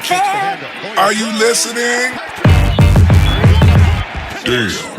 Are you listening? Damn.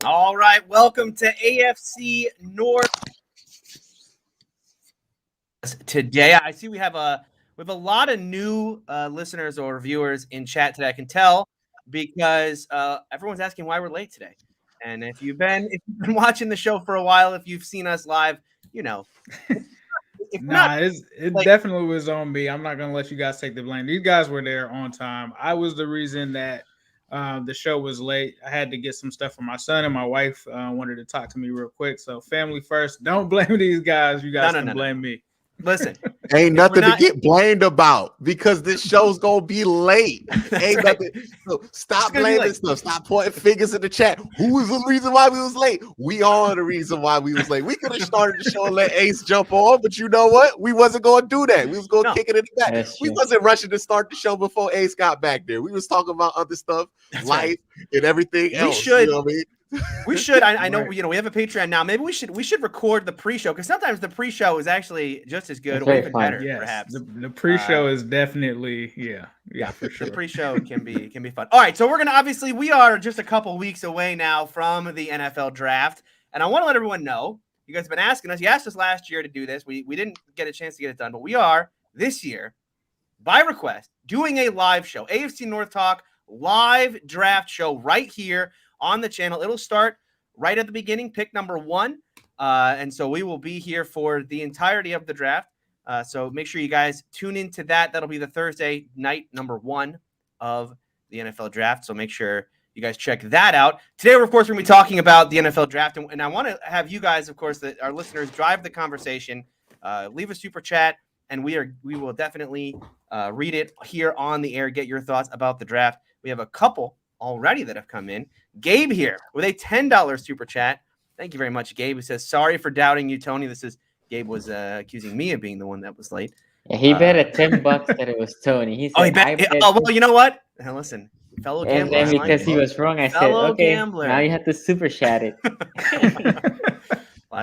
All right, welcome to AFC North. Today, I see we have a lot of new listeners or viewers in chat today. I can tell because everyone's asking why we're late today. And if you've been watching the show for a while, if you've seen us live, you know. It definitely was on me. I'm not gonna let you guys take the blame. These guys were there on time. I was the reason that the show was late. I had to get some stuff for my son, and my wife wanted to talk to me real quick. So family first. Don't blame these guys. You guys can blame me. Listen, ain't nothing to get blamed about because this show's gonna be late. Ain't nothing. So stop blaming stuff. Stop pointing fingers in the chat. Who was the reason why we was late? We are the reason why we was late. We could have started the show and let Ace jump on, but you know what? We wasn't gonna do that. We was gonna kick it in the back. We wasn't rushing to start the show before Ace got back there. We was talking about other stuff, life and everything else. Should. You know what I mean? We should. I know. You know, we have a Patreon now. Maybe we should record the pre-show because sometimes the pre-show is actually just as good or even better. Yes, perhaps the pre-show is definitely for sure. The pre-show can be fun. All right, so we're gonna we are just a couple weeks away now from the NFL draft, and I want to let everyone know you guys have been asking us. You asked us last year to do this. We didn't get a chance to get it done, but we are this year by request doing a live show, AFC North Talk live draft show right here on the channel. It'll start right at the beginning, pick number 1. And so we will be here for the entirety of the draft. So make sure you guys tune into that. That'll be the Thursday night number 1 of the NFL draft. So make sure you guys check that out. Today, we're, of course, going to be talking about the NFL draft. And I want to have you guys, of course, our listeners drive the conversation. Leave a super chat, and we will definitely read it here on the air. Get your thoughts about the draft. We have a couple already that have come in. Gabe here with a $10 super chat. Thank you very much, Gabe. He says, sorry for doubting you, Tony. Gabe was accusing me of being the one that was late. Yeah, he bet at $10 that it was Tony. He said, well, you know what? Now listen, fellow gambler. And then because he was wrong, I said, okay, gambler. Now you have to super chat it.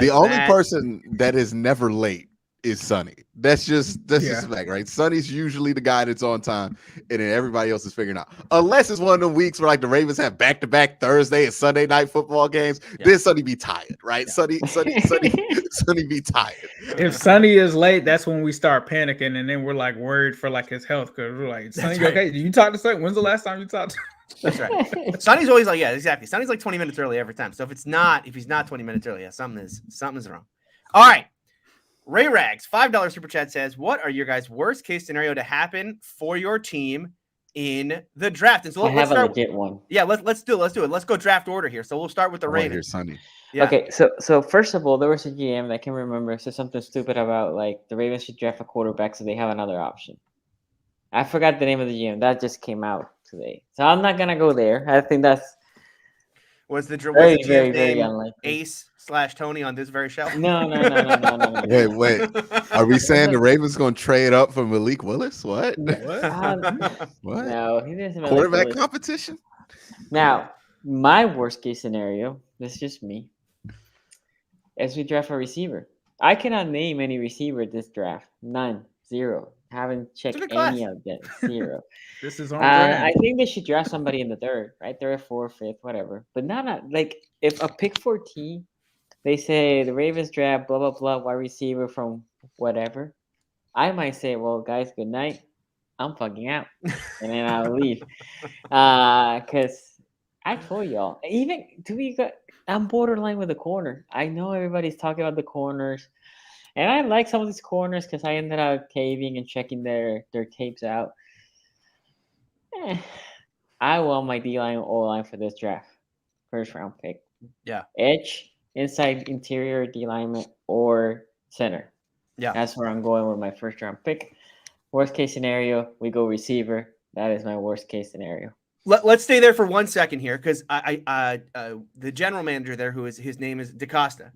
The only person that is never late is Sonny. That's just fact, right? Sonny's usually the guy that's on time, and then everybody else is figuring out. Unless it's one of the weeks where like the Ravens have back-to-back Thursday and Sunday night football games, then Sonny be tired, right? Sonny be tired. If Sonny is late, that's when we start panicking, and then we're like worried for like his health because we're like, Sonny, okay? Did you talk to Sonny? When's the last time you talked to him? That's right. Sonny's always like, yeah, exactly. Sonny's like 20 minutes early every time. So if he's not 20 minutes early, something's wrong. All right. Ray Rags, $5 super chat says, what are your guys' worst case scenario to happen for your team in the draft? And so let's start. A legit one. Yeah, let's do it. Let's go draft order here. So we'll start with the Ravens. Sonny. Yeah. Okay, so first of all, there was a GM that I can remember said something stupid about like the Ravens should draft a quarterback so they have another option. I forgot the name of the GM. That just came out today. So I'm not gonna go there. I think that's was the very name Ace/Tony on this very show? No. Wait. Are we saying the Ravens gonna trade up for Malik Willis? What? What? No, he doesn't. Quarterback competition? Now, my worst case scenario, this is just me, is we draft a receiver. I cannot name any receiver this draft. None. Zero. Haven't checked any of them. Zero. This is on brand. I think they should draft somebody in the third, right? Third, fourth, fifth, whatever. But not like if a pick 14, they say the Ravens draft blah blah blah wide receiver from whatever. I might say, well, guys, good night. I'm fucking out, and then I'll leave. Because I told y'all, even I'm borderline with the corner. I know everybody's talking about the corners. And I like some of these corners because I ended up caving and checking their tapes out. I want my D-line or O-line for this draft. First round pick. Yeah. Edge, inside interior D-lineman, or center. Yeah. That's where I'm going with my first round pick. Worst case scenario, we go receiver. That is my worst case scenario. Let's stay there for 1 second here, because the general manager there, his name is DaCosta.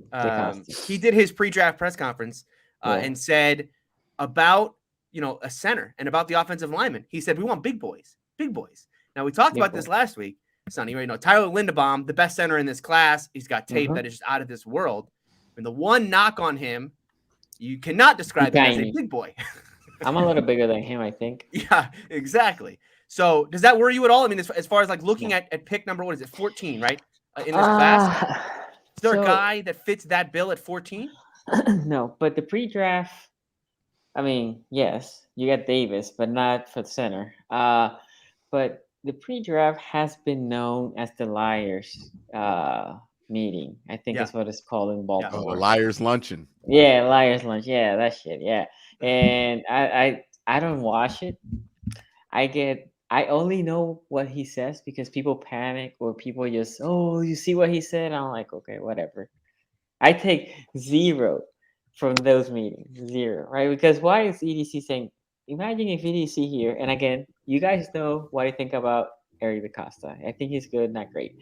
He did his pre-draft press conference and said about a center and about the offensive lineman. He said we want big boys. Now we talked about this last week, Sonny. Tyler Linderbaum, the best center in this class. He's got tape that is just out of this world. And the one knock on him, you cannot describe him as a big boy. I'm a little bigger than him, I think. Yeah, exactly. So does that worry you at all? I mean, as far as like looking at pick number, 14, right? In this class. Is there a guy that fits that bill at 14? No, but the pre-draft, I mean, yes, you got Davis, but not for the center. But the pre-draft has been known as the Liars meeting. I think that's what it's called in Baltimore. Oh, the Liars Luncheon. Yeah, Liars Lunch. Yeah, that shit. Yeah. And I don't watch it. I only know what he says because people panic or people just, oh, you see what he said? I'm like, okay, whatever. I take 0 from those meetings. 0, right? Because why is EDC saying, imagine if EDC here, and again, you guys know what I think about Eric DaCosta. I think he's good, not great.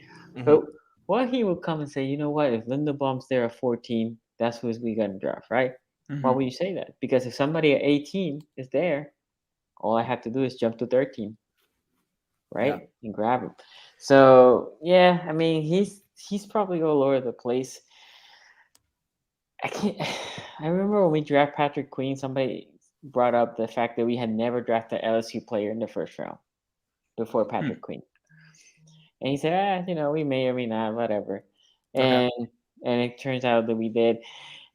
But what he will come and say, you know what, if Linderbaum's there at 14, that's who we're going to draft, right? Why would you say that? Because if somebody at 18 is there, all I have to do is jump to 13. Right? And grab him. So yeah, I mean he's probably all over the place. I remember when we draft Patrick Queen, somebody brought up the fact that we had never drafted an LSU player in the first round before Patrick Queen. And he said, we may or may not, whatever. And it turns out that we did.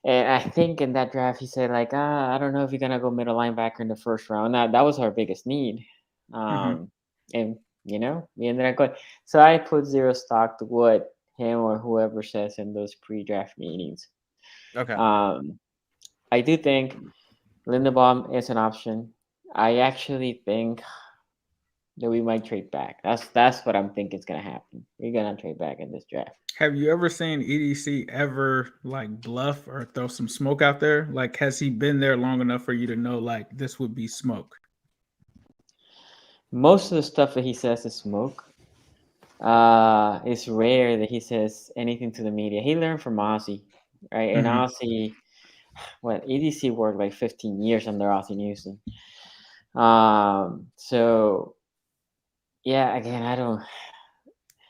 And I think in that draft he said like, I don't know if you're gonna go middle linebacker in the first round. Now that was our biggest need. And we ended up going. So I put 0 stock to what him or whoever says in those pre-draft meetings. Okay. I do think Linderbaum is an option. I actually think that we might trade back. That's what I'm thinking is gonna happen. We're gonna trade back in this draft. Have you ever seen EDC ever like bluff or throw some smoke out there? Like, has he been there long enough for you to know like this would be smoke? Most of the stuff that he says is smoke. It's rare that he says anything to the media. He learned from Ozzy, right? And Ozzy, EDC worked like 15 years under Ozzy Newsom. So, yeah, again, I don't.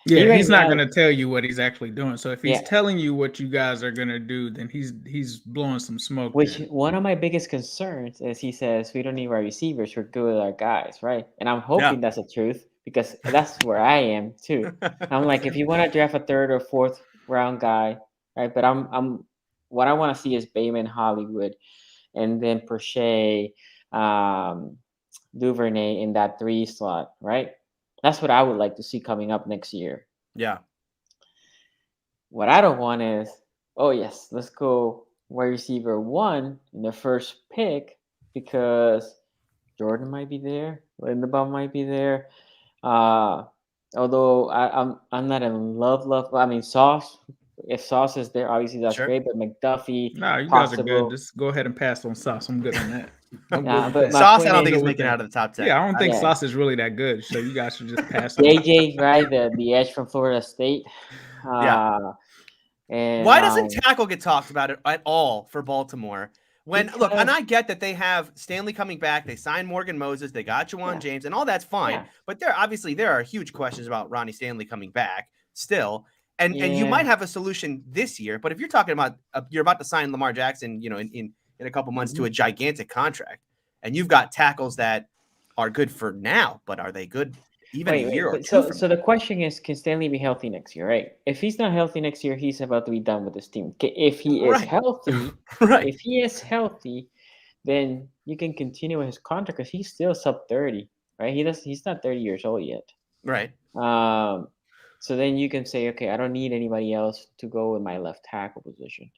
Yeah, he's not going to tell you what he's actually doing. So if he's telling you what you guys are going to do, then he's blowing some smoke. One of my biggest concerns is he says we don't need our receivers. We're good with our guys, right? And I'm hoping that's the truth because that's where I am too. I'm like, if you want to draft a 3rd or 4th round guy, right? But I'm what I want to see is Bateman, Hollywood, and then Prochet, Duvernay in that 3 slot, right? That's what I would like to see coming up next year. Yeah. What I don't want is, oh, yes, let's go wide receiver 1 in the first pick because Jordan might be there, Linderbaum might be there. Although I'm not in love. I mean, Sauce. If Sauce is there, obviously that's great. But McDuffie, no, you guys are good. Just go ahead and pass on Sauce. I'm good on that. But Sauce, I don't think is making it out of the top 10. Yeah, I don't think Sauce is really that good. So you guys should just pass on. JJ, right? The edge from Florida State. And why doesn't tackle get talked about it at all for Baltimore? Look, and I get that they have Stanley coming back. They signed Morgan Moses. They got Juwan James, and all that's fine. Yeah. But there are huge questions about Ronnie Stanley coming back still. And you might have a solution this year, but if you're talking about you're about to sign Lamar Jackson, in a couple months to a gigantic contract, and you've got tackles that are good for now, but are they good even a year or two? So the question is, can Stanley be healthy next year? Right? If he's not healthy next year, he's about to be done with this team. If he is healthy, if he is healthy, then you can continue with his contract because he's still sub 30, right? He's not 30 years old yet, right? So then you can say, okay, I don't need anybody else to go in my left tackle position.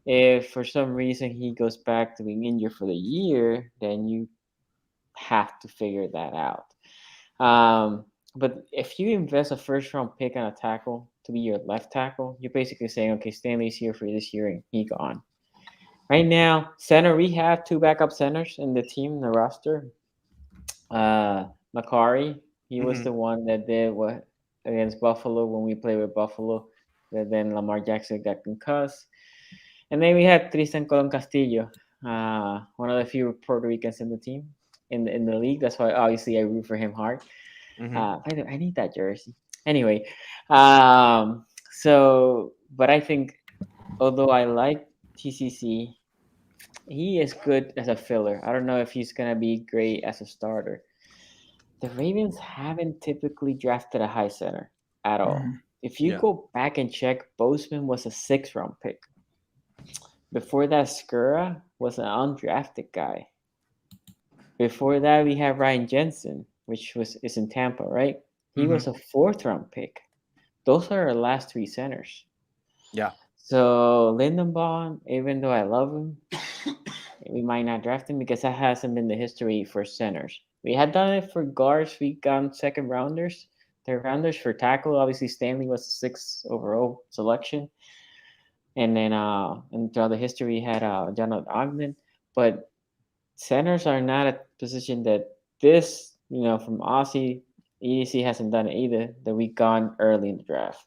If for some reason he goes back to being injured for the year, then you have to figure that out. But if you invest a 1st-round pick on a tackle to be your left tackle, you're basically saying, okay, Stanley's here for this year and he gone. Right now, center, we have 2 backup centers in the team, the roster. Macari, he was the one that did what against Buffalo when we played with Buffalo. But then Lamar Jackson got concussed. And then we had Tristan Colon Castillo, one of the few Puerto Ricans in the team, in the league. That's why obviously I root for him hard. By the way, I need that jersey. Anyway, so but I think although I like TCC, he is good as a filler. I don't know if he's gonna be great as a starter. The Ravens haven't typically drafted a high center at all. If you go back and check, Bozeman was a 6th-round pick. Before that, Skura was an undrafted guy. Before that, we have Ryan Jensen, which is in Tampa, right? He was a 4th-round pick. Those are our last 3 centers. Yeah. So Lindenbaum, even though I love him, we might not draft him because that hasn't been the history for centers. We had done it for guards. We got 2nd rounders, 3rd rounders for tackle. Obviously, Stanley was the 6th overall selection. And then and throughout the history, we had Jonathan Ogden. But centers are not a position that this, from Aussie, EDC hasn't done it either, that we gone early in the draft.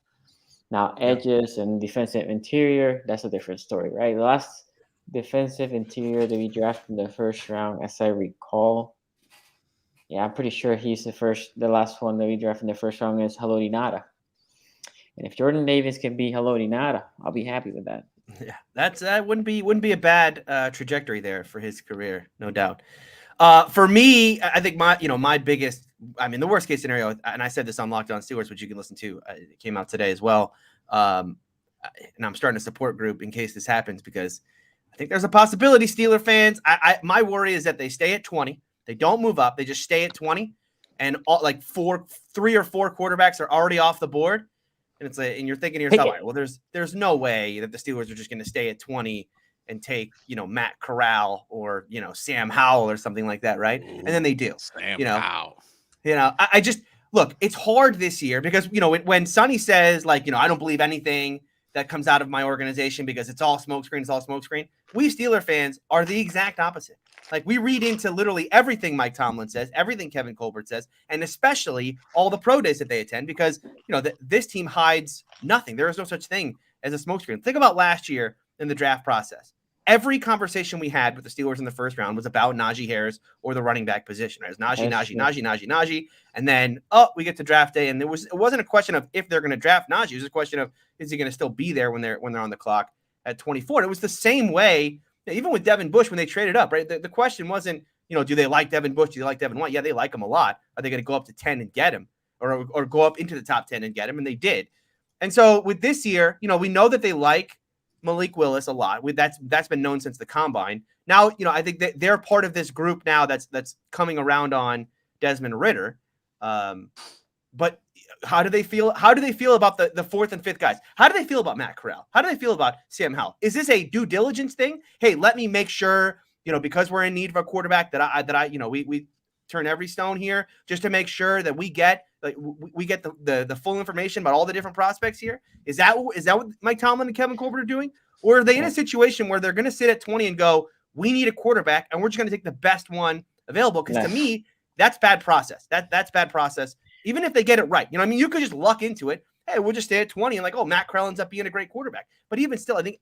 Now, edges and defensive interior, that's a different story, right? The last defensive interior that we drafted in the 1st round, as I recall, I'm pretty sure he's the last one that we drafted in the 1st round is Haloti Nada. And if Jordan Davis can be Haloti Nada, I'll be happy with that. Yeah, that wouldn't be a bad trajectory there for his career, no doubt. For me, I think my biggest, the worst case scenario, and I said this on Locked On Steelers, which you can listen to, it came out today as well. And I'm starting a support group in case this happens because I think there's a possibility, Steeler fans. My worry is that they stay at 20, they don't move up, they just stay at 20, and 3 or 4 quarterbacks are already off the board. And it's and you're thinking to yourself, all right, well, there's no way that the Steelers are just going to stay at 20 and take, Matt Corral or, Sam Howell or something like that, right? And then they do. Sam Howell. I just look, it's hard this year because, when Sonny says I don't believe anything that comes out of my organization because it's all smokescreen. We Steeler fans are the exact opposite. We read into literally everything Mike Tomlin says, everything Kevin Colbert says, and especially all the pro days that they attend because, this team hides nothing. There is no such thing as a smokescreen. Think about last year in the draft process. Every conversation we had with the Steelers in the 1st round was about Najee Harris or the running back position. Right? It was Najee. And then, we get to draft day, and it wasn't a question of if they're going to draft Najee. It was a question of, is he going to still be there when they're on the clock at 24? And it was the same way, even with Devin Bush when they traded up, right? The question wasn't, do they like Devin Bush? Do they like Devin White? Yeah, they like him a lot. Are they going to go up to 10 and get him or go up into the top 10 and get him? And they did. And so with this year, we know that they like Malik Willis a lot. That's been known since the combine. Now, I think that they're part of this group now that's coming around on Desmond Ridder. But how do they feel? How do they feel about the 4th and 5th guys? How do they feel about Matt Corral? How do they feel about Sam Howell? Is this a due diligence thing? Hey, let me make sure, because we're in need of a quarterback that we turn every stone here just to make sure that we get the full information about all the different prospects here. Is that what Mike Tomlin and Kevin Colbert are doing? Or are they in a situation where they're going to sit at 20 and go, we need a quarterback and we're just going to take the best one available? Because to me, that's bad process. That's bad process. Even if they get it right, you could just luck into it. Hey, we'll just stay at 20 and Matt Corral ends up being a great quarterback. But even still, I think,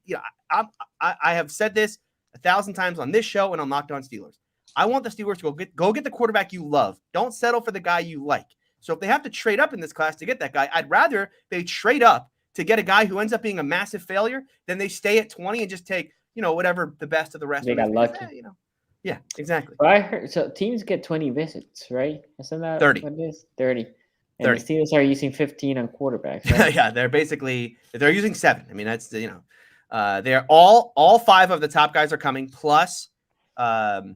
I have said this 1,000 times on this show and on Locked On Steelers. I want the Steelers to go get the quarterback you love. Don't settle for the guy you like. So if they have to trade up in this class to get that guy, I'd rather they trade up to get a guy who ends up being a massive failure than they stay at 20 and just take, whatever the best of the rest. They got lucky. Yeah, exactly. Well, I heard so teams get 20 visits, right? Isn't that 30? What it is? 30. And 30. the Steelers are using 15 on quarterbacks. Right? Yeah, they're using 7. That's they're all 5 of the top guys are coming, plus the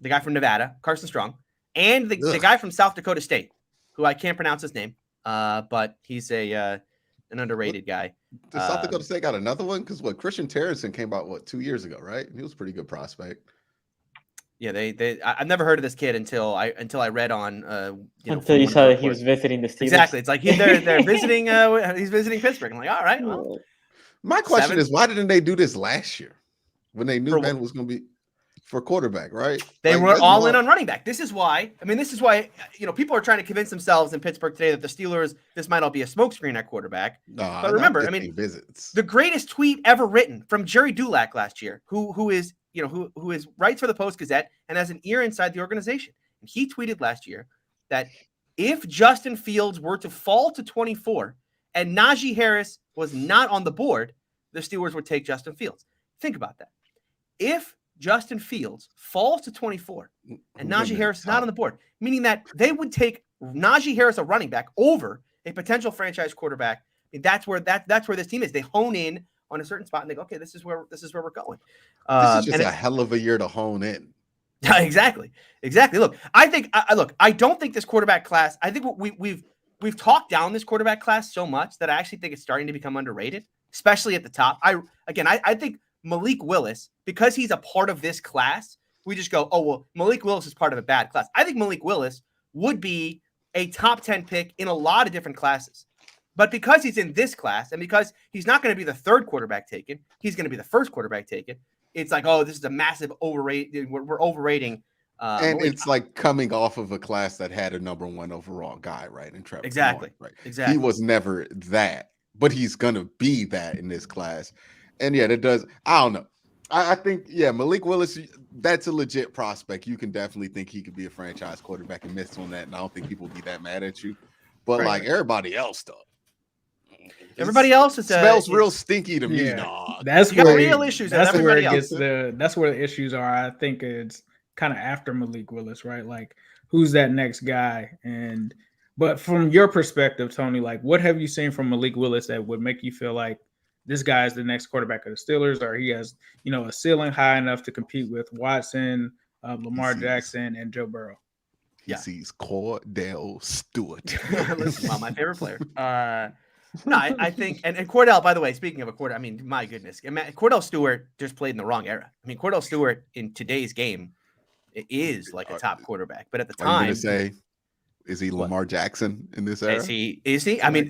guy from Nevada, Carson Strong, and the guy from South Dakota State, who I can't pronounce his name, but he's an underrated guy. Did South Dakota State got another one? Because Christian Terrence came out 2 years ago, right? He was a pretty good prospect. Yeah, I've never heard of this kid until I read on until you saw that he was visiting the Steelers. Exactly, it's like they're visiting. He's visiting Pittsburgh. I'm like, all right. Well, my question is, why didn't they do this last year? when they knew Ben was going to be for quarterback, right? They Like, were Ben all won. in on running back. This is why people are trying to convince themselves in Pittsburgh today that the Steelers, this might all be a smokescreen at quarterback. Nah, But remember, not 15 visits. the greatest tweet ever written from Jerry Dulac last year, who is writes for the Post-Gazette and has an ear inside the organization. And he tweeted last year that if Justin Fields were to fall to 24 and Najee Harris was not on the board, the Steelers would take Justin Fields. Think about that. If Justin Fields falls to 24 and Najee Harris is not on the board, meaning that they would take Najee Harris, a running back, over a potential franchise quarterback. I mean, that's where this team is. They hone in on a certain spot and they go, okay, this is where we're going. This is just a hell of a year to hone in. Exactly. Look, I don't think this quarterback class. I think we've talked down this quarterback class so much that I actually think it's starting to become underrated, especially at the top. I think Malik Willis, because he's a part of this class, we just go, oh, well, Malik Willis is part of a bad class. I think Malik Willis would be a top 10 pick in a lot of different classes. But because he's in this class and because he's not going to be the third quarterback taken, he's going to be the first quarterback taken. It's like, oh, this is a massive overrate. We're overrating. And Malik. it's like coming off of a class that had a number 1 overall guy, right? And Trevor. Exactly. Lawrence, right? Exactly. He was never that, but he's going to be that in this class. And yeah, that does. I don't know. I think, Malik Willis, that's a legit prospect. You can definitely think he could be a franchise quarterback and miss on that. And I don't think people will be that mad at you. But like everybody else, though. Everybody else smells real stinky to me. Yeah. Nah. That's got where real issues. That's where it else. gets that's where the issues are. I think it's kind of after Malik Willis, right? Like, who's that next guy? But from your perspective, Tony, like, what have you seen from Malik Willis that would make you feel like this guy is the next quarterback of the Steelers, or he has, a ceiling high enough to compete with Watson, Lamar Jackson, and Joe Burrow? He sees Cordell Stewart. Listen, well, my favorite player. No, I think, and Cordell, by the way, speaking of a Cordell, I mean, my goodness, Cordell Stewart just played in the wrong era. I mean, Cordell Stewart in today's game is like a top quarterback, but at the time, to say, is he Lamar Jackson in this era? Is he? I mean,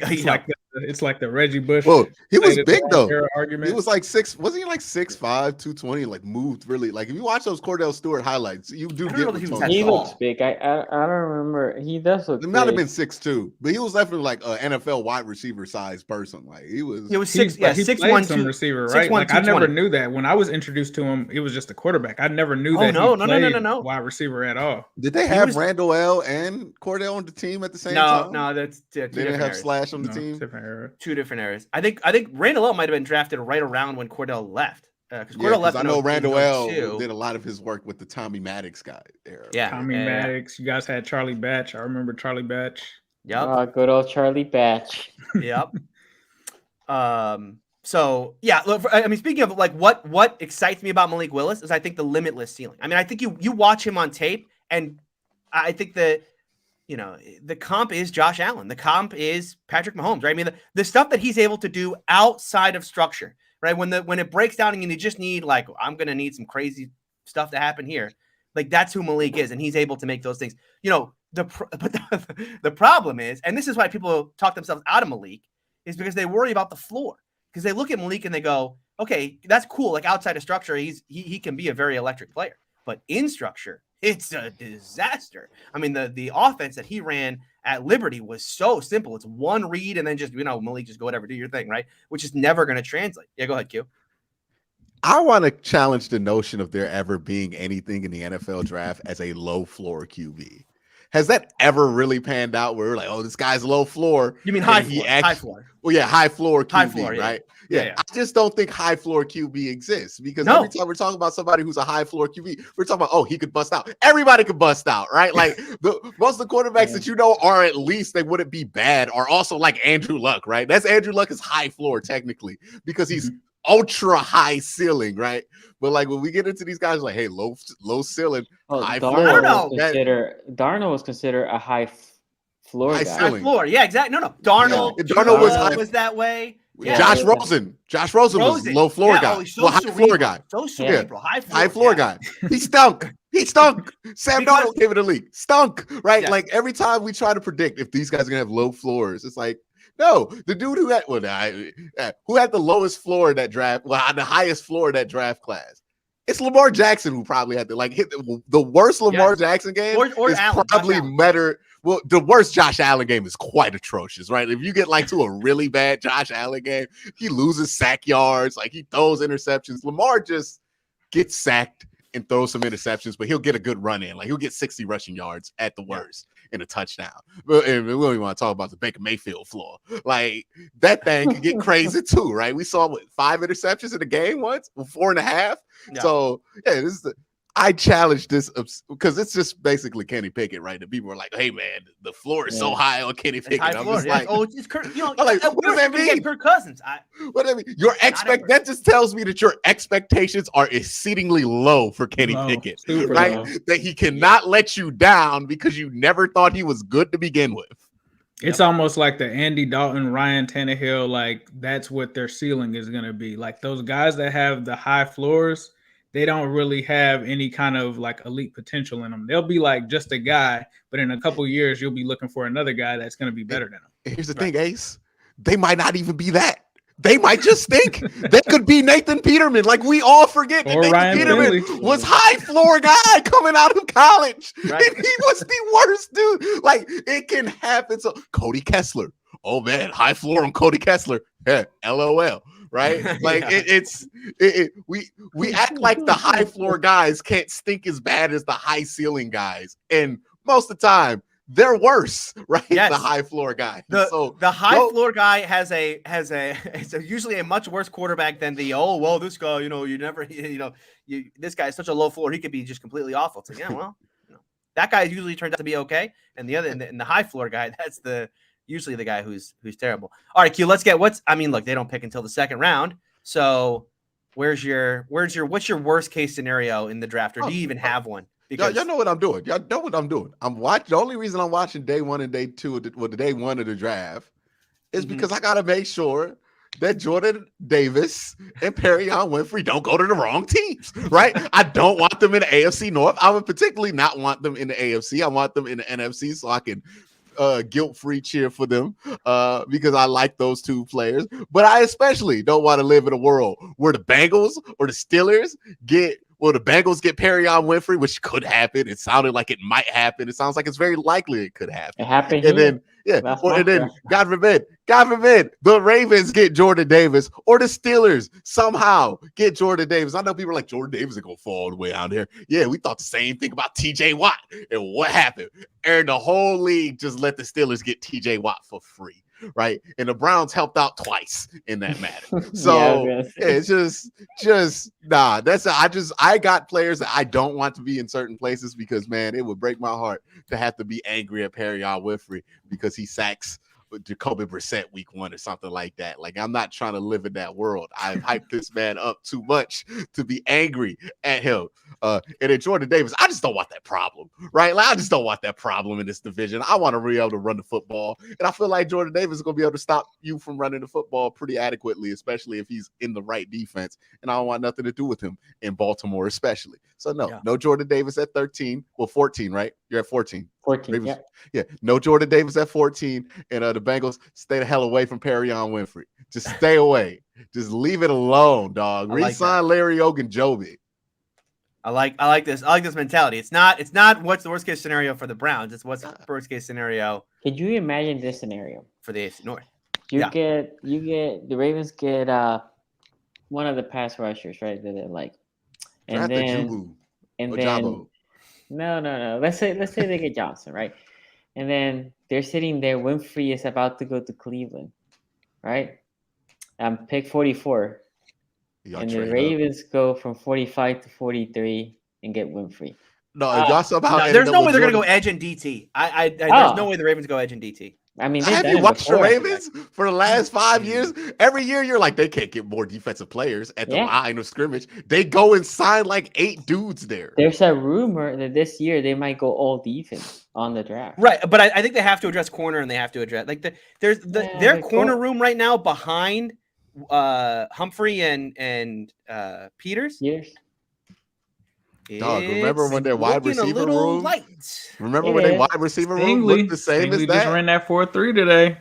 it's like the Reggie Bush. Well, he was big though. Argument. He was like 6', wasn't he like 6'5", 220? Like moved really. Like if you watch those Cordell Stewart highlights, you do get what he looks big. I don't remember. He does look. He might have been 6'2", but he was definitely like an NFL wide receiver size person. Like he was. He was 6. Yeah, he 6'1", some receiver, right? 6'1", like I never knew that when I was introduced to him. It was just a quarterback. I never knew that. No, wide receiver at all. Did they have Randall L and Cordell on the team at the same time? No, that's they didn't have Slash on the team. Two different eras. I think Randall L might have been drafted right around when Cordell left. Because Cordell left. I know Randall L did a lot of his work with the Tommy Maddox guy era. Yeah, Tommy Maddox. You guys had Charlie Batch. I remember Charlie Batch. Yep. Good old Charlie Batch. Yep. So yeah, look, I mean, speaking of like what excites me about Malik Willis is I think the limitless ceiling. I mean, I think you watch him on tape, and I think that the comp is Josh Allen. The comp is Patrick Mahomes, right? I mean, the stuff that he's able to do outside of structure, right? When it breaks down and you just need like, I'm going to need some crazy stuff to happen here. Like that's who Malik is. And he's able to make those things, the problem is, and this is why people talk themselves out of Malik, is because they worry about the floor. Because they look at Malik and they go, okay, that's cool. Like outside of structure, he can be a very electric player, but in structure, it's a disaster. I mean, the offense that he ran at Liberty was so simple. It's one read and then just, Malik, just go whatever, do your thing, right? Which is never going to translate. Yeah, go ahead, Q. I want to challenge the notion of there ever being anything in the NFL draft as a low floor QB. Has that ever really panned out where we're like, oh, this guy's low floor? You mean high floor? High floor. Well, yeah, high floor QB, high floor, yeah. Right? Yeah. I just don't think high floor QB exists because every time we're talking about somebody who's a high floor QB, we're talking about, oh, he could bust out. Everybody could bust out, right? Like most of the quarterbacks that are at least they wouldn't be bad are also like Andrew Luck, right? That's Andrew Luck is high floor technically because he's ultra high ceiling, right? But like when we get into these guys, like, hey, low ceiling, high floor. I don't know. Darnold was considered a high floor guy. High floor, yeah, exactly. No, Darnold was that way. Yeah. Josh Rosen was low floor guy. High floor guy. So cerebral. High floor guy. He stunk. Sam Darnold came in the league. Stunk, right? Yeah. Like every time we try to predict if these guys are gonna have low floors, it's like, no, the dude who had the lowest floor in that draft, the highest floor in that draft class, it's Lamar Jackson who probably had to like hit the worst Lamar Jackson game or is Allen, probably better. Well, the worst Josh Allen game is quite atrocious, right? If you get like to a really bad Josh Allen game, he loses sack yards, like he throws interceptions. Lamar just gets sacked and throws some interceptions, but he'll get a good run in. Like he'll get 60 rushing yards at the worst in a touchdown. And we don't even want to talk about the Baker Mayfield floor. Like that thing could get crazy too, right? We saw 5 interceptions in the game once, 4.5. Yeah. So yeah, this is I challenge this because it's just basically Kenny Pickett, right? And people are like, "Hey, man, the floor is so high on Kenny Pickett." I'm just like, "Oh, it's Kirk." You know, like, what does that mean? Kirk Cousins. What I mean, that just tells me that your expectations are exceedingly low for Kenny Pickett, right? Low. That he cannot let you down because you never thought he was good to begin with. It's almost like the Andy Dalton, Ryan Tannehill, like that's what their ceiling is going to be. Like those guys that have the high floors. They don't really have any kind of like elite potential in them. They'll be like just a guy, but in a couple of years, you'll be looking for another guy that's going to be better than him. Here's the thing, Ace. They might not even be that. They might just think they could be Nathan Peterman. Like we all forget that Nathan Peterman was high floor guy coming out of college. Right. And he was the worst dude. Like it can happen. So Cody Kessler. Oh man, high floor on Cody Kessler. Yeah, LOL. Right? Like we act like the high floor guys can't stink as bad as the high ceiling guys. And most of the time they're worse, right? Yes. The high floor guy. The high floor guy has usually a much worse quarterback than this guy, this guy is such a low floor, he could be just completely awful. It's like, that guy usually turns out to be okay. And the high floor guy, that's usually the guy who's terrible. All right, Q, let's get look, they don't pick until the second round. So what's your worst case scenario in the draft, or do you even have one? Because y'all know what I'm doing. Y'all know what I'm doing. I'm watching. The only reason I'm watching day 1 and day 2 the day 1 of the draft is because I gotta make sure that Jordan Davis and Perion Winfrey don't go to the wrong teams, right? I don't want them in the AFC North. I would particularly not want them in the AFC. I want them in the NFC so I can guilt-free cheer for them because I like those two players. But I especially don't want to live in a world where the Bengals or the Steelers get Perion Winfrey, which could happen. It sounded like it might happen. It sounds like it's very likely it could happen. It happened and here. Then God forbid, the Ravens get Jordan Davis, or the Steelers somehow get Jordan Davis. I know people are like, Jordan Davis is gonna fall all the way out here. Yeah, we thought the same thing about TJ Watt. And what happened? And the whole league just let the Steelers get TJ Watt for free. Right. And the Browns helped out twice in that matter. So it's just I got players that I don't want to be in certain places because, man, it would break my heart to have to be angry at Perion Winfrey because he sacks Jacoby Brissett week 1 or something like that. Like, I'm not trying to live in that world. I've hyped this man up too much to be angry at him. And then Jordan Davis, I just don't want that problem, right? Like, I just don't want that problem in this division. I want to be able to run the football. And I feel like Jordan Davis is going to be able to stop you from running the football pretty adequately, especially if he's in the right defense. And I don't want nothing to do with him in Baltimore, especially. So, no Jordan Davis at 13. Well, 14, right? You're at 14. 14, Ravens, yeah. No Jordan Davis at 14. And the Bengals, stay the hell away from Perion Winfrey. Just stay away. Just leave it alone, dog. Resign Larry Ogunjobi. I like this. I like this mentality. It's not what's the worst case scenario for the Browns. It's what's the worst case scenario. Could you imagine this scenario for the AFC North? You get the Ravens get one of the pass rushers, right? That they like, and then no. Let's say they get Johnson, right? And then they're sitting there. Winfrey is about to go to Cleveland, right? Pick 44. And the Ravens go from 45 to 43 and get Winfrey. No, y'all somehow. There's no way they're going to go edge and DT. There's no way the Ravens go edge and DT. I mean, have you watched the Ravens for the last 5 years? Every year you're like, they can't get more defensive players at the line of scrimmage. They go and sign like 8 dudes there. There's a rumor that this year they might go all defense on the draft. Right, but I think they have to address corner, and they have to address their corner room right now behind Humphrey and Peters. Yes. Dog, remember when their wide receiver room? Remember when their wide receiver room looked the same as that? Just ran that 4-3 today.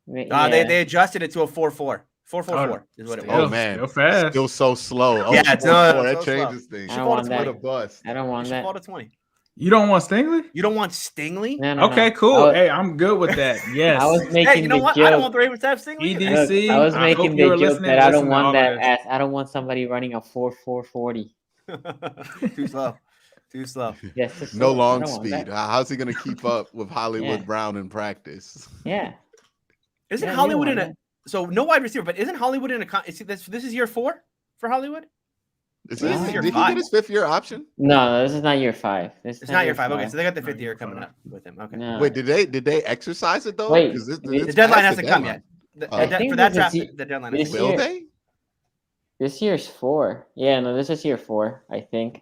They adjusted it to a 4-4. 4.44 is what it Still- was. Oh man, still fast. still so slow. Oh, Yeah, it's 4.4, not- that so slow. changes things. I don't want What a that. bust. I don't You want should that. fall to 20. You don't want Stingley? You don't want Stingley? No, no, Okay, no. cool. I was, Hey, I'm good with that. Yes. I was making Hey, you know the what? joke. I don't want the Ravens to have Stingley. either. Look, EDC. I was I making hope you the were joke listening- that I don't listening to all want of that. this. I don't want somebody running a 4.40. Too slow. Too slow. Yes, it's No slow. I long don't want speed. that. How's he gonna keep up with Hollywood Yeah. Brown in practice? Yeah. Isn't Yeah, you Hollywood don't in a want so no wide receiver, but isn't Hollywood in a this is year 4 for Hollywood? Is Well, he, this is did year he 5. get his 5th year option? No, this is not year 5. This is It's not year 5. Okay, so they got the 5th year coming up with him. Okay. No. Wait, did they exercise it though? Wait, 'Cause the The it's deadline past hasn't the come deadline. yet. I think For that this is draft, the deadline this hasn't Will come. year- they? This year's 4. Yeah, no, this is year 4, I think.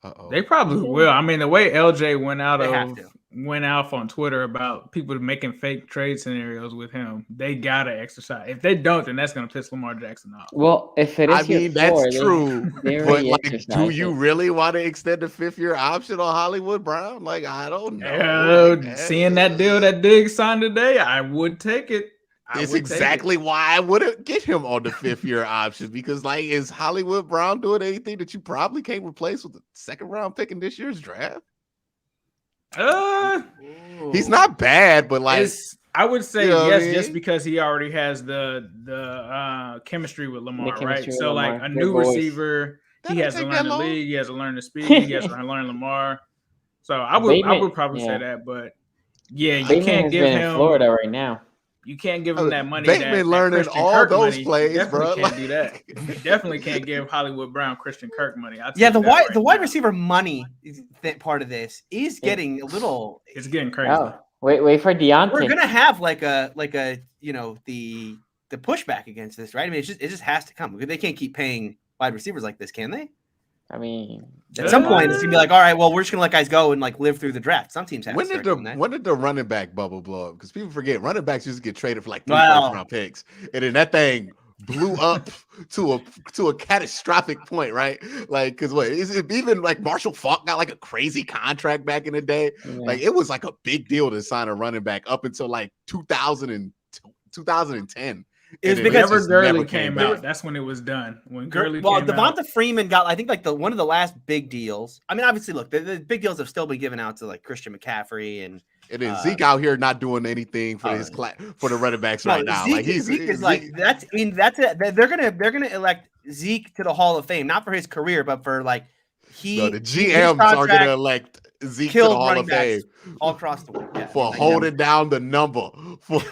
Uh-oh. They probably will. I mean, the way LJ went out They have to. went off on Twitter about people making fake trade scenarios with him, they gotta exercise. If they don't, then that's gonna piss Lamar Jackson off. Well, if it is I year mean, 4, that's true. they But already like, do exercised you it. really want to extend the 5th year option on Hollywood Brown? Like, I don't know. Seeing that deal that Diggs signed today, I would take it. It's exactly why I wouldn't get him on the 5th year option, because like, is Hollywood Brown doing anything that you probably can't replace with the 2nd round pick in this year's draft? He's not bad, but like, I would say You know what I yes, mean? just because he already has the chemistry with Lamar, right? chemistry So with like Lamar. a Good new voice. receiver, That he don't has to take learn that the long. league, he has to learn the speed, he has to learn Lamar. So I would Bateman- probably yeah. say that, but yeah, you Bateman can't has give been in him Florida right now. You can't give him that money. Bateman that learning Christian all Kirk those money. plays, You definitely bro. can't do that. You definitely can't give Hollywood Brown Christian Kirk money. I'll Yeah, tell the you that wide right now. receiver money part of this is getting a little. It's getting crazy. Oh, wait for Deontay. We're gonna have like a the pushback against this, right? I mean, it just has to come. They can't keep paying wide receivers like this, can they? I mean, At some point, it's gonna be like, all right, well, we're just gonna let guys go and like live through the draft. Some teams have. When to did start doing that. when did the running back bubble blow up? Because people forget running backs used to get traded for like 3 Wow. first round picks, and then that thing blew up to a catastrophic point, right? Like, because what is it? Even like Marshall Faulk got like a crazy contract back in the day. yeah. Like, it was like a big deal to sign a running back up until like 2010. It was And because it Whenever just never Gurley came back. out, that's when it was done. When Gurley Well, came out, Devonta Freeman got, I think, like one of the last big deals. I mean, obviously, look, the big deals have still been given out to like Christian McCaffrey and then Zeke out here not doing anything for for the running backs right now. Zeke, Like, Zeke is like that's it. They're gonna elect Zeke to the Hall of Fame, not for his career, but for like the GMs are gonna elect Zeke to the Hall of Fame all across the world for holding down the number for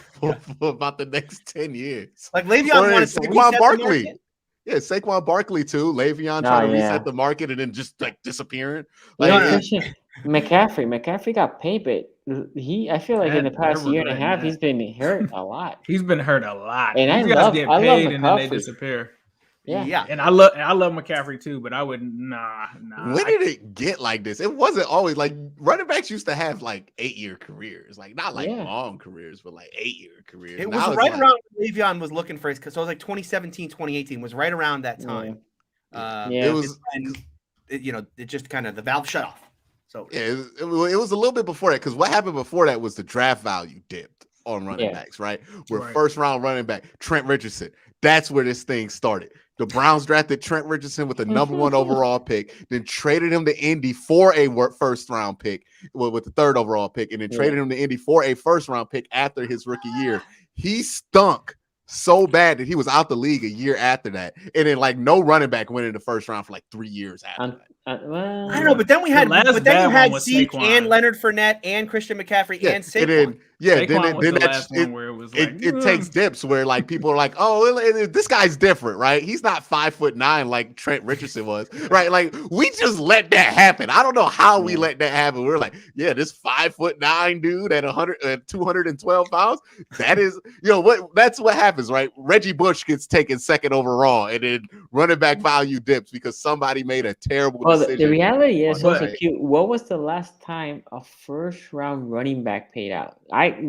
about the next 10 years. Like Le'Veon wanted to Saquon reset the Barkley. market. Yeah, Saquon Barkley too. Le'Veon trying to reset the market and then just like disappearing. You Like, know, Christian McCaffrey got paid, but I feel like in the past year and a half, he's been hurt a lot. he's been hurt a lot. And These guys get paid and then they McCaffrey. disappear. Yeah. And I love McCaffrey too, but I would nah. when did it get like this? It wasn't always like running backs used to have like 8-year careers, like not like long careers, but like 8-year careers. It Now was it's right like, around when Le'Veon was looking for his, because so it was like 2017, 2018 was right around that time. it was, it just kind of the valve shut off. So yeah, it was a little bit before that, because what happened before that was the draft value dipped on running backs, right? Where first round running back Trent Richardson, that's where this thing started. The Browns drafted Trent Richardson with the number 1 overall pick, then traded him to Indy for a first round pick, with the 3rd overall pick, and then traded him to Indy for a first round pick after his rookie year. He stunk so bad that he was out the league a year after that, and then like no running back went in the first round for like 3 years after that. I don't know, but then you had Zeke and Leonard Fournette and Christian McCaffrey and Saquon. It takes dips where like people are like, oh, this guy's different, right? He's not 5'9" like Trent Richardson was, right? Like, we just let that happen. I don't know how we let that happen. We're like, yeah, this 5'9" dude at 212 pounds. That is, that's what happens, right? Reggie Bush gets taken 2nd overall, and then running back value dips because somebody made a terrible decision. The reality is also cute. What was the last time a first round running back paid out?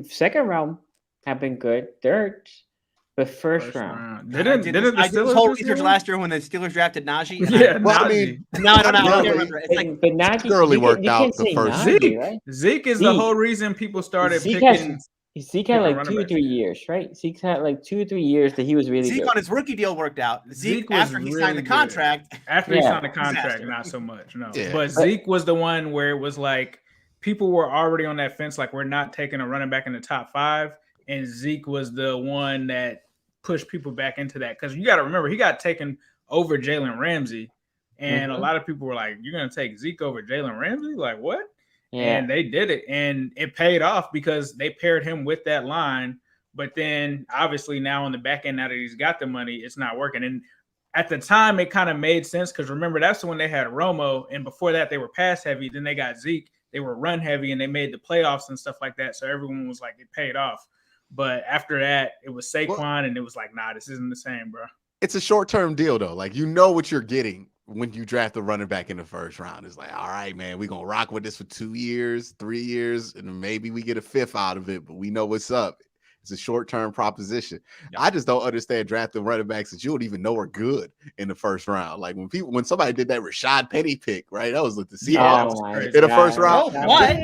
Second round have been good, third, but first round. I did this whole research last year when the Steelers drafted Najee. Now I don't know. I can't remember. It's like, but Najee thoroughly worked out the first. Najee, right? Zeke is the whole reason people started picking. Zeke had like 2 or 3 years, right? Zeke had like 2 or 3 years that he was really Zeke good. on his rookie deal worked out. Zeke was after he signed the really contract. After he Yeah. signed the contract, Disaster. not so much. No, Yeah. but Zeke was the one where it was like people were already on that fence, like we're not taking a running back in the top 5, and Zeke was the one that pushed people back into that because you got to remember he got taken over Jalen Ramsey, and a lot of people were like, "You're gonna take Zeke over Jalen Ramsey? Like what?" Yeah. And they did it, and it paid off because they paired him with that line. But then, obviously, now on the back end, now that he's got the money, it's not working. And at the time, it kind of made sense because remember, that's when they had Romo, and before that, they were pass heavy. Then they got Zeke, they were run heavy, and they made the playoffs and stuff like that. So everyone was like, it paid off. But after that, it was Saquon, and it was like, nah, this isn't the same, bro. It's a short-term deal, though. Like, you know what you're getting when you draft a running back in the first round. It's like, all right, man, we're going to rock with this for 2 years, 3 years, and maybe we get a fifth out of it, but we know what's up. It's a short-term proposition. Yeah. I just don't understand drafting running backs that you don't even know are good in the first round. Like when somebody did that Rashad Penny pick, right? That was like the Seahawks in the first round. Oh, what?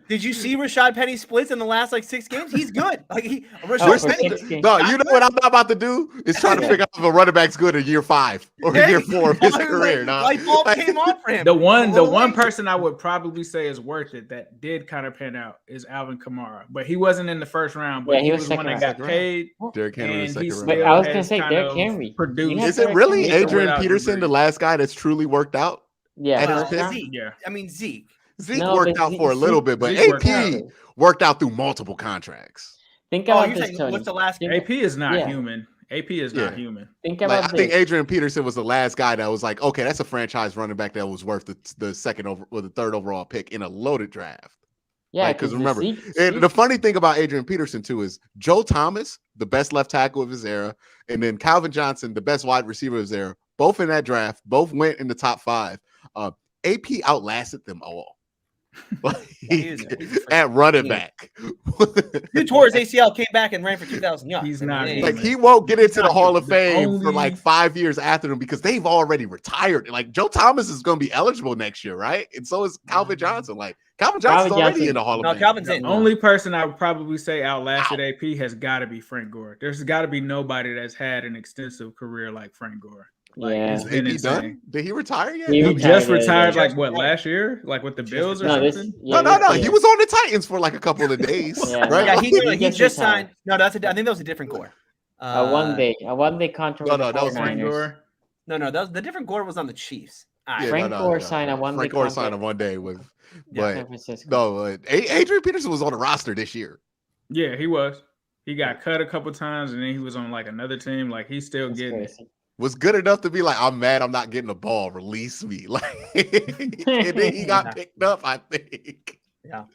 Did you see Rashad Penny splits in the last like 6 games? He's good. Like Rashad Penny. No, you know what I'm not about to do is try to figure out if a running back's good in year 5 or year 4 of his career. Light bulb came on for him. The one person I would probably say is worth it that did kind of pan out is Alvin Kamara, but he wasn't in the first round. But he was one that got paid. Derrick Henry in the second round. But I was gonna say Derrick Henry. Is it really Adrian Peterson, the last guy that's truly worked out? Yeah, Zeke. Yeah. I mean Zeke. Zeke worked out for a little bit, but AP worked out through multiple contracts. Think about this, Tony. What's the last game? AP is not human. AP is not human. Think about I think Adrian Peterson was the last guy that was like, okay, that's a franchise running back that was worth the second or the third overall pick in a loaded draft. Yeah, because remember, the funny thing about Adrian Peterson too is Joe Thomas, the best left tackle of his era, and then Calvin Johnson, the best wide receiver of his era, both in that draft, both went in the top 5. AP outlasted them all. At running back. He tore his ACL, came back and ran for 2,000 yards. He's not like he won't get into the Hall of Fame for like 5 years after him because they've already retired. Like Joe Thomas is going to be eligible next year, right? And so is Calvin Johnson. Like Calvin Johnson's already in the Hall of Fame. Calvin's in. The only person I would probably say outlasted AP has got to be Frank Gore. There's got to be nobody that's had an extensive career like Frank Gore. Like, yeah, is he done? Did he retire yet? He just retired like what last year? Like with the Bills or something? No. He was on the Titans for like a couple of days. Right? Yeah, he just signed. No, I think that was a different Gore. A one day contract. No, that was Frank Gore. No, that was the different Gore was on the Chiefs. Frank Gore signed a one day. Frank Gore signed a 1 day with. San Francisco. Adrian Peterson was on the roster this year. Yeah, he was. He got cut a couple times, and then he was on like another team. Like he's still getting it. Was good enough to be like, I'm mad I'm not getting the ball. Release me. Like, and then he got picked up, I think. Yeah.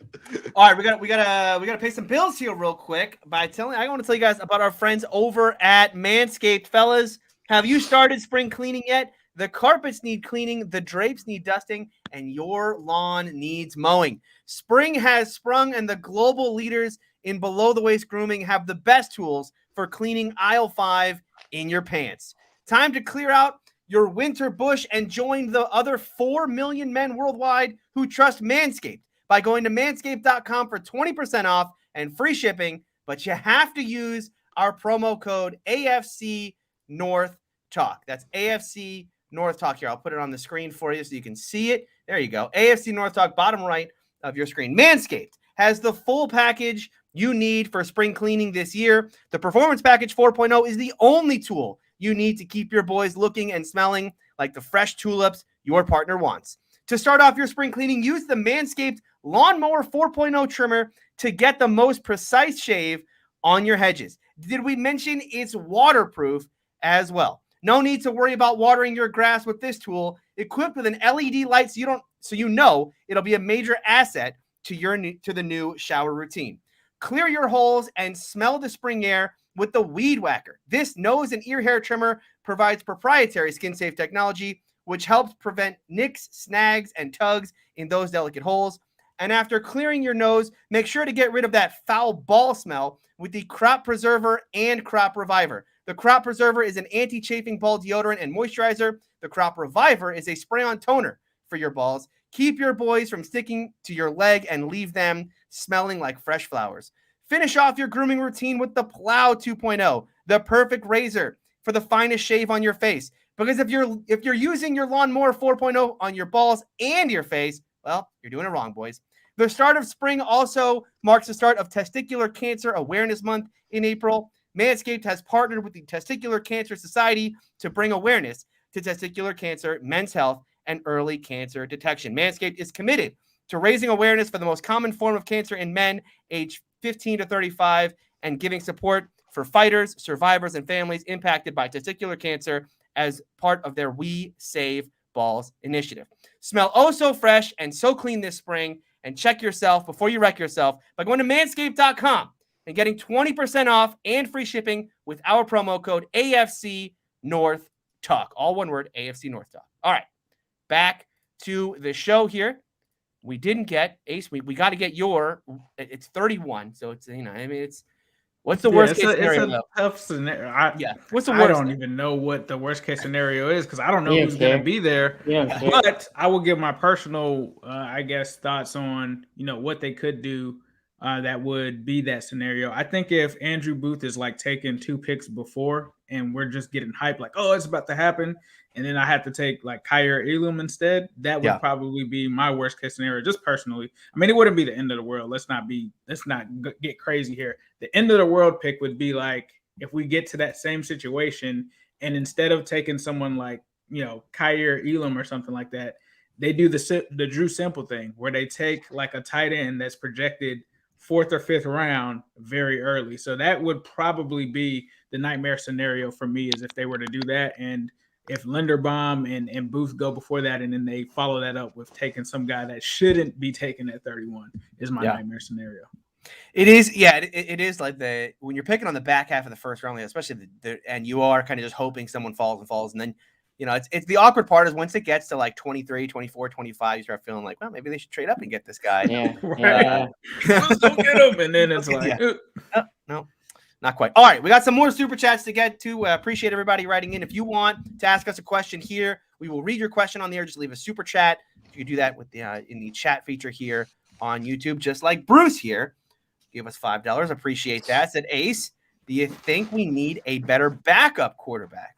All right, we gotta pay some bills here real quick. I want to tell you guys about our friends over at Manscaped, fellas. Have you started spring cleaning yet? The carpets need cleaning, the drapes need dusting, and your lawn needs mowing. Spring has sprung, and the global leaders in below-the-waist grooming have the best tools for cleaning aisle 5 in your pants. Time to clear out your winter bush and join the other 4 million men worldwide who trust Manscaped by going to manscaped.com for 20% off and free shipping, but you have to use our promo code AFC North Talk. That's AFC North Talk here. I'll put it on the screen for you so you can see it. There you go. AFC North Talk, bottom right of your screen. Manscaped has the full package you need for spring cleaning this year. The Performance Package 4.0 is the only tool you need to keep your boys looking and smelling like the fresh tulips your partner wants. To start off your spring cleaning, use the Manscaped Lawnmower 4.0 trimmer to get the most precise shave on your hedges. Did we mention it's waterproof as well? No need to worry about watering your grass with this tool. Equipped with an LED light so you know it'll be a major asset to the new shower routine. Clear your holes and smell the spring air with the Weed Whacker. This nose and ear hair trimmer provides proprietary skin-safe technology, which helps prevent nicks, snags, and tugs in those delicate holes. And after clearing your nose, make sure to get rid of that foul ball smell with the Crop Preserver and Crop Reviver. The Crop Preserver is an anti-chafing ball deodorant and moisturizer. The Crop Reviver is a spray-on toner for your balls. Keep your boys from sticking to your leg and leave them smelling like fresh flowers. Finish off your grooming routine with the Plow 2.0, the perfect razor for the finest shave on your face. Because if you're using your Lawnmower 4.0 on your balls and your face, well, you're doing it wrong, boys. The start of spring also marks the start of Testicular Cancer Awareness Month in April. Manscaped has partnered with the Testicular Cancer Society to bring awareness to testicular cancer, men's health, and early cancer detection. Manscaped is committed to raising awareness for the most common form of cancer in men aged 15 to 35 and giving support for fighters, survivors, and families impacted by testicular cancer as part of their We Save Balls initiative. Smell oh so fresh and so clean this spring, and check yourself before you wreck yourself by going to manscaped.com and getting 20% off and free shipping with our promo code AFC North Talk. All one word, AFC North Talk. All right, back to the show here. We didn't get Ace. We got to get your. It's 31, so it's it's. What's the worst case scenario? It's a tough scenario. What's the worst? I don't even know what the worst case scenario is because I don't know who's going to be there. But I will give my personal, thoughts on what they could do that would be that scenario. I think if Andrew Booth is like taking 2 picks before and we're just getting hyped like, oh, it's about to happen, and then I have to take like Kyer Elam instead, that would probably be my worst case scenario, just personally. I mean, it wouldn't be the end of the world. Let's not get crazy here. The end of the world pick would be like if we get to that same situation and instead of taking someone like, Kyer Elam or something like that, they do the Drew Simple thing where they take like a tight end that's projected 4th or 5th round very early. So that would probably be the nightmare scenario for me is if they were to do that. And if Linderbaum and Booth go before that and then they follow that up with taking some guy that shouldn't be taken at 31 is my nightmare scenario. It is, it is like when you're picking on the back half of the first round, especially and you are kind of just hoping someone falls, and then it's the awkward part is once it gets to like 23, 24, 25, you start feeling like, well, maybe they should trade up and get this guy. Let's go get him, and then it's like, no. Not quite. All right, we got some more super chats to get to. Appreciate everybody writing in. If you want to ask us a question here, we will read your question on the air. Just leave a super chat. You can do that with in the chat feature here on YouTube, just like Bruce here. Give us $5. Appreciate that. Said Ace, do you think we need a better backup quarterback?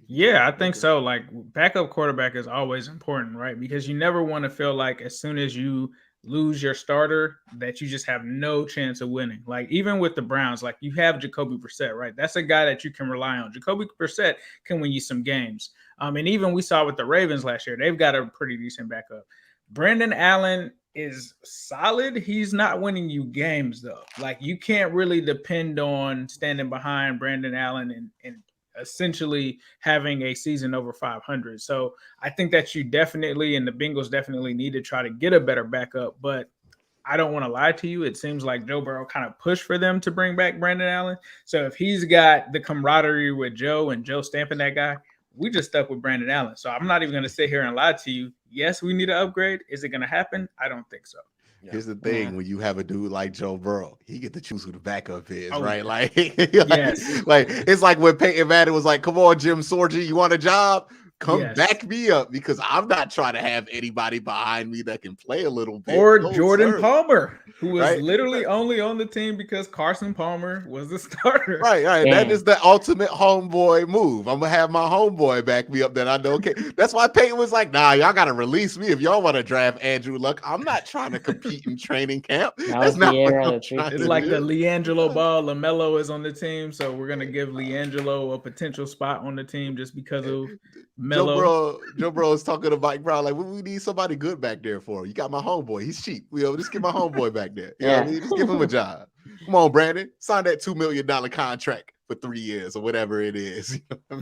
Yeah, I think so. Like backup quarterback is always important, right? Because you never want to feel like as soon as you lose your starter that you just have no chance of winning. Like even with the Browns, like you have Jacoby Brissett, right? That's a guy that you can rely on. Jacoby Brissett can win you some games. And even we saw with the Ravens last year, they've got a pretty decent backup. Brandon Allen is solid. He's not winning you games though. Like you can't really depend on standing behind Brandon Allen and essentially having a season over 500. So I think that you definitely, and the Bengals definitely need to try to get a better backup, but I don't want to lie to you. It seems like Joe Burrow kind of pushed for them to bring back Brandon Allen. So if he's got the camaraderie with Joe and Joe stamping that guy, we just stuck with Brandon Allen. So I'm not even going to sit here and lie to you. Yes, we need to upgrade. Is it going to happen? I don't think so. Here's the thing: when you have a dude like Joe Burrow, he get to choose who the backup is, right? Yeah. Like it's like when Peyton Manning was like, "Come on, Jim Sorgi, you want a job? Come back me up because I'm not trying to have anybody behind me that can play a little bit." Or Jordan Palmer, who was literally only on the team because Carson Palmer was the starter. Right. That is the ultimate homeboy move. I'm gonna have my homeboy back me up that I know. Okay, that's why Peyton was like, "Nah, y'all gotta release me if y'all want to draft Andrew Luck. I'm not trying to compete in training camp." That's not what I'm trying to It's like do. the LiAngelo Ball. LaMelo is on the team, so we're gonna give LiAngelo a potential spot on the team just because of Melo. Joe Burrow is talking to Mike Brown like, we need somebody good back there for. You got my homeboy. He's cheap. Just get my homeboy back there. Just give him a job. Come on, Brandon. Sign that $2 million contract for 3 years or whatever it is. All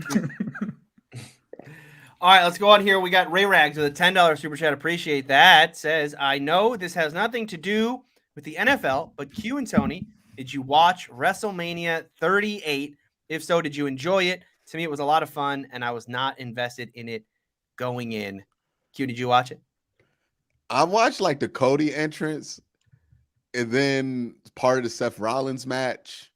right, let's go on here. We got Ray Rags with a $10 super chat. Appreciate that. Says, I know this has nothing to do with the NFL, but Q and Tony, did you watch WrestleMania 38? If so, did you enjoy it? To me, it was a lot of fun, and I was not invested in it going in. Q, did you watch it? I watched like the Cody entrance and then part of the Seth Rollins match.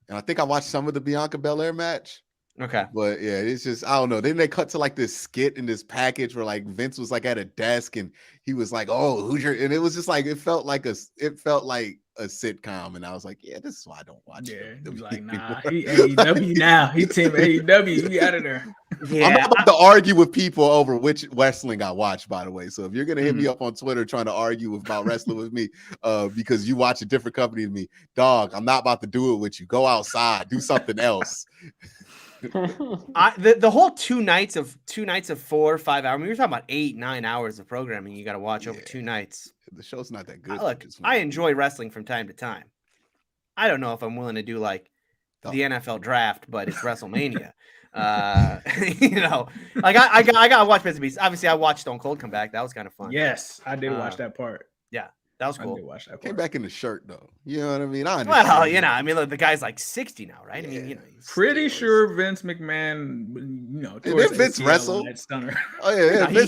And I think I watched some of the Bianca Belair match. Okay. But yeah, it's just, I don't know. Then they cut to like this skit in this package where like Vince was like at a desk and he was like, "Oh, who's your," and it was just like, it felt like a sitcom, and I was like, yeah, this is why I don't watch Yeah, WWE he's like, nah, anymore. he AEW now. He team AEW. He out of there. Yeah, I'm not about to argue with people over which wrestling I watch, by the way. So if you're gonna hit me up on Twitter trying to argue about wrestling with me, because you watch a different company than me, dog, I'm not about to do it with you. Go outside, do something else. the whole two nights of 4 or 5 hours. I mean, we're talking about 8-9 hours of programming you got to watch over 2 nights. The show's not that good. Look, I enjoy wrestling from time to time. I don't know if I'm willing to do like the NFL draft, but it's WrestleMania. You know, like I got to watch bits and pieces. Obviously, I watched Stone Cold come back. That was kind of fun. Yes, I did watch that part. Yeah, that was cool. I did watch that part. Came back in the shirt though. You know what I mean? Well, you know, I mean, look, the guy's like 60 now, right? Yeah. I mean, you know, Pretty sure Vince McMahon, you know, did Vince wrestle? Stunner. Oh yeah, no,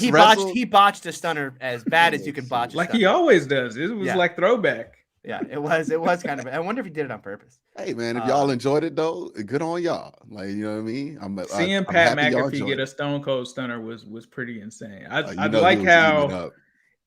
he botched a stunner as bad as you can botch. Like he always does. It was like throwback. Yeah, it was kind of. I wonder if he did it on purpose. Hey man, if y'all enjoyed it though, good on y'all. Like, you know what I mean? Seeing Pat McAfee get a Stone Cold Stunner was pretty insane. I like how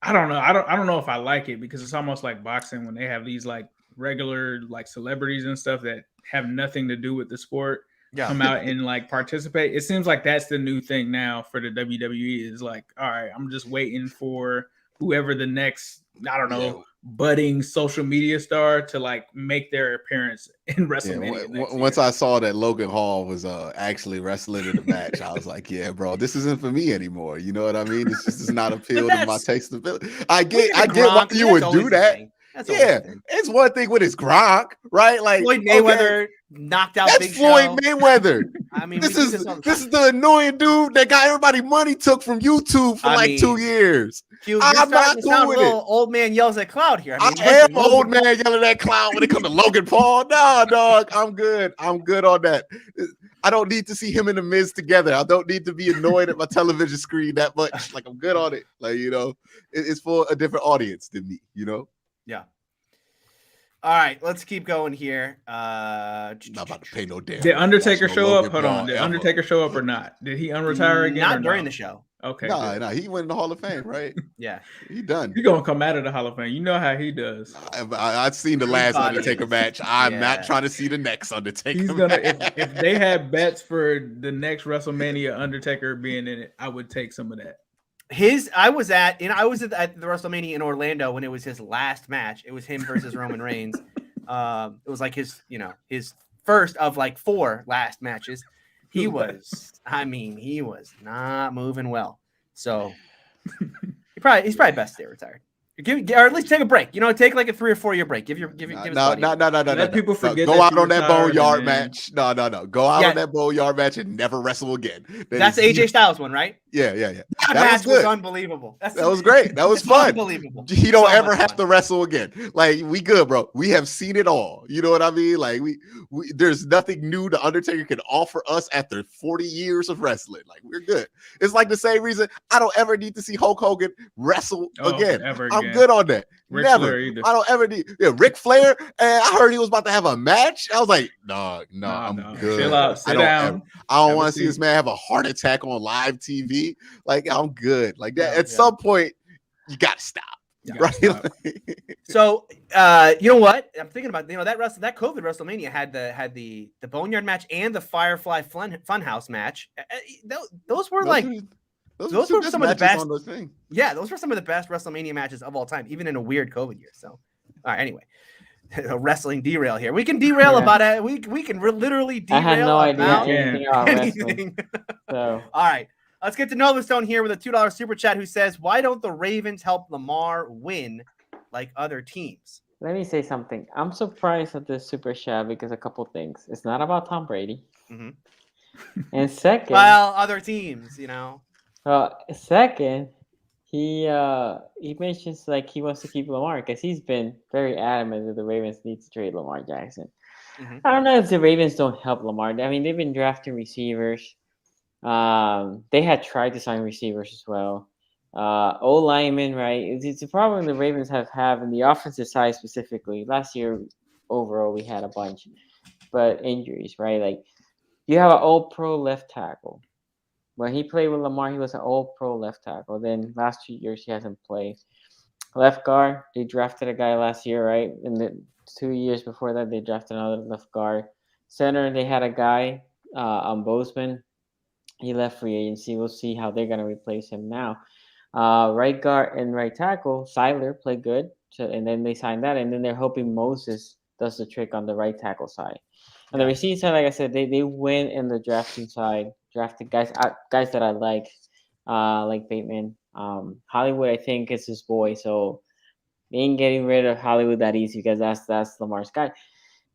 I don't know. I don't know if I like it because it's almost like boxing when they have these like regular like celebrities and stuff that have nothing to do with the sport come out and like participate. It seems like that's the new thing now for the WWE is like, all right, I'm just waiting for whoever the next, I don't know, budding social media star to like make their appearance in WrestleMania. Once I saw that Logan Hall was actually wrestling in the match, I was like, yeah, bro, this isn't for me anymore. You know what I mean? This just does not appeal to my taste of ability. I get why you would do that. It's one thing with his Gronk, right? Like Floyd Mayweather knocked out Big Show. Floyd Mayweather. I mean, this is the annoying dude that got everybody money took from YouTube for 2 years. I'm not cool with it. Old man yells at cloud here. I am old man yelling at cloud when it comes to Logan Paul. Nah, dog, I'm good. I'm good on that. I don't need to see him and the Miz together. I don't need to be annoyed at my television screen that much. Like, I'm good on it. Like, you know, it's for a different audience than me, you know? Yeah. All right, let's keep going here. Not about to pay no damn. Did Undertaker show up? Hold on. Did Undertaker show up or not? Did he unretire again? Not during the show. Okay. Nah, he went in the Hall of Fame, right? Yeah. He done. He's gonna come out of the Hall of Fame. You know how he does. I've seen the last Undertaker match. I'm not trying to see the next Undertaker. He's gonna if they had bets for the next WrestleMania Undertaker being in it, I would take some of that. I was at the WrestleMania in Orlando when it was his last match. It was him versus Roman Reigns. It was like his first of like 4 last matches. He was not moving well. So he's probably best stay retired. Or at least take a break. You know, take like a 3 or 4 year break. Give his body. No. People forget. Go out on that boneyard match. No. Go out on that boneyard match and never wrestle again. That's AJ Styles one, right? Yeah. That match was unbelievable. That was great. That was fun. Unbelievable. He don't ever have to wrestle again. Like, we good, bro. We have seen it all. You know what I mean? Like, we there's nothing new the Undertaker can offer us after 40 years of wrestling. Like, we're good. It's like the same reason I don't ever need to see Hulk Hogan wrestle again. I'm good on that. Never. I don't ever need. Yeah, Ric Flair. And I heard he was about to have a match. I was like, no, I'm good. Chill out. Sit down. I don't want to see this man have a heart attack on live TV. Like, I'm good. Like that. At some point, you gotta stop. Right. So, you know what? I'm thinking about that COVID WrestleMania had the Boneyard match and the Firefly Funhouse match. Those were those were some of the best. Those were some of the best WrestleMania matches of all time, even in a weird COVID year. So, all right. Anyway, a wrestling derail here. We can derail about it. We can literally derail. I had no idea anything about anything. So, all right. Let's get to Novastone here with a $2 super chat who says, why don't the Ravens help Lamar win like other teams? Let me say something. I'm surprised at this super chat because a couple things. It's not about Tom Brady. Mm-hmm. And second, well, other teams, you know. Second, he mentions like he wants to keep Lamar because he's been very adamant that the Ravens need to trade Lamar Jackson. Mm-hmm. I don't know if the Ravens don't help Lamar. I mean, they've been drafting receivers. They had tried to sign receivers as well. O-linemen, right? It's a problem the Ravens have in the offensive side specifically. Last year, overall, we had a bunch, but injuries, right? Like, you have an all-pro left tackle. When he played with Lamar, he was an all-pro left tackle. Then last 2 years, he hasn't played. Left guard, they drafted a guy last year, right? And the 2 years before that, they drafted another left guard. Center, they had a guy on Bozeman. He left free agency. We'll see how they're going to replace him now. Right guard and right tackle, Seiler played good. So, and then they signed that. And then they're hoping Moses does the trick on the right tackle side. On the receiving side, like I said, they went in the drafting side, drafted guys that I like Bateman. Hollywood, I think, is his boy. So they ain't getting rid of Hollywood that easy because that's Lamar's guy.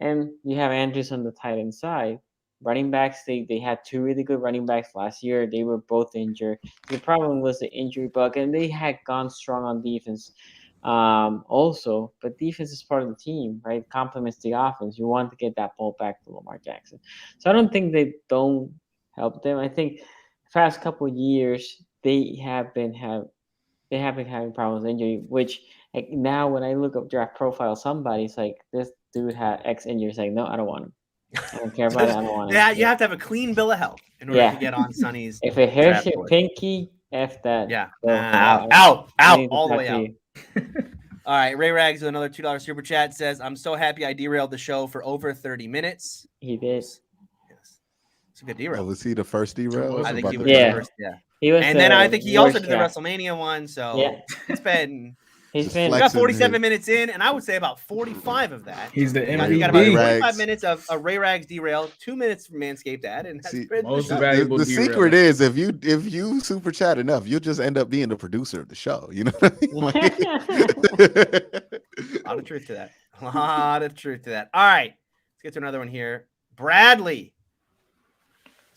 And you have Andrews on the tight end side. Running backs, they had two really good running backs last year. They were both injured. The problem was the injury bug, and they had gone strong on defense also. But defense is part of the team, right? It complements the offense. You want to get that ball back to Lamar Jackson. So I don't think they don't help them. I think the past couple of years they have been having problems with injury, which like, now when I look up draft profile, somebody's like, this dude had X injury. It's like, no, I don't want him. I don't care about it. I don't want him. Yeah, you have to have a clean bill of health in order to get on Sonny's. If it hurts draft your board. pinky, F that. Yeah. So, Out, I need to all the talk way to out. you. All right, Ray Rags with another $2 super chat says, I'm so happy I derailed the show for over 30 minutes. He did. Yes. It's a good derail. Oh, was he the first derail? I think he was Yeah. the first. Yeah. He was And then I think he also worst did the guy. WrestleMania one. So Yeah. it's been He's Just been we flex. got 47 minutes in, and I would say about 45 of that. He's the We MVP. got about Ray 45 Rags. minutes of a Ray Rags derail, 2 minutes from Manscaped Dad, and that's See, been the most show. valuable The derail. secret is if you super chat enough, you'll just end up being the producer of the show. You know what I mean? Like- A lot of truth to that. A lot of truth to that. All right, let's get to another one here. Bradley.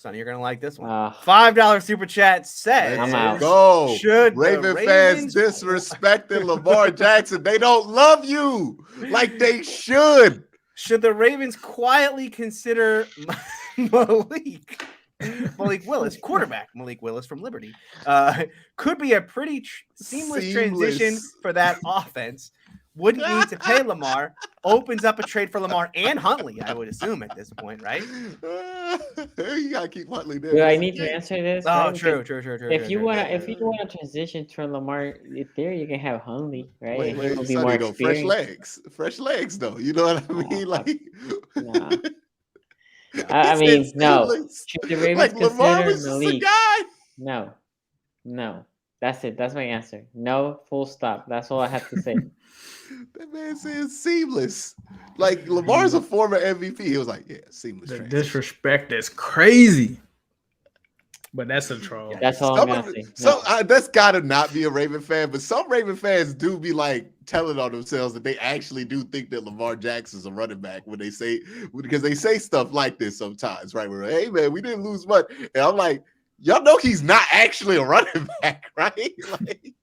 Sonny, you're going to like this one. $5 super chat says, I'm out. Go. Should the Raven Ravens- fans disrespecting Lamar Jackson. They don't love you like they should. should the Ravens quietly consider Malik Willis, quarterback Malik Willis from Liberty, could be a pretty seamless transition for that offense. Wouldn't need to pay Lamar. Opens up a trade for Lamar and Huntley, I would assume at this point, right? You gotta keep Huntley there. Do I need to answer this? Oh, right? true. If you wanna transition to Lamar, there you can have Huntley, right? Wait, And he will be Sonny, more though, experienced. fresh legs, though. You know what I mean? Like, Nah. I mean, It's no. seamless. Should the Ravens Like Lamar consider was just a Malik? guy. No. That's it. That's my answer. No, full stop. That's all I have to say. That man said seamless. Like Lamar's a former MVP. He was like, yeah, seamless. The transition. disrespect is crazy. But that's a troll. That's all I'm gonna say. So that's gotta not be a Raven fan, but some Raven fans do be like telling on themselves that they actually do think that Lamar Jackson's a running back when they say, because they say stuff like this sometimes, right? We're like, hey man, we didn't lose much, and I'm like, y'all know he's not actually a running back, right? Like,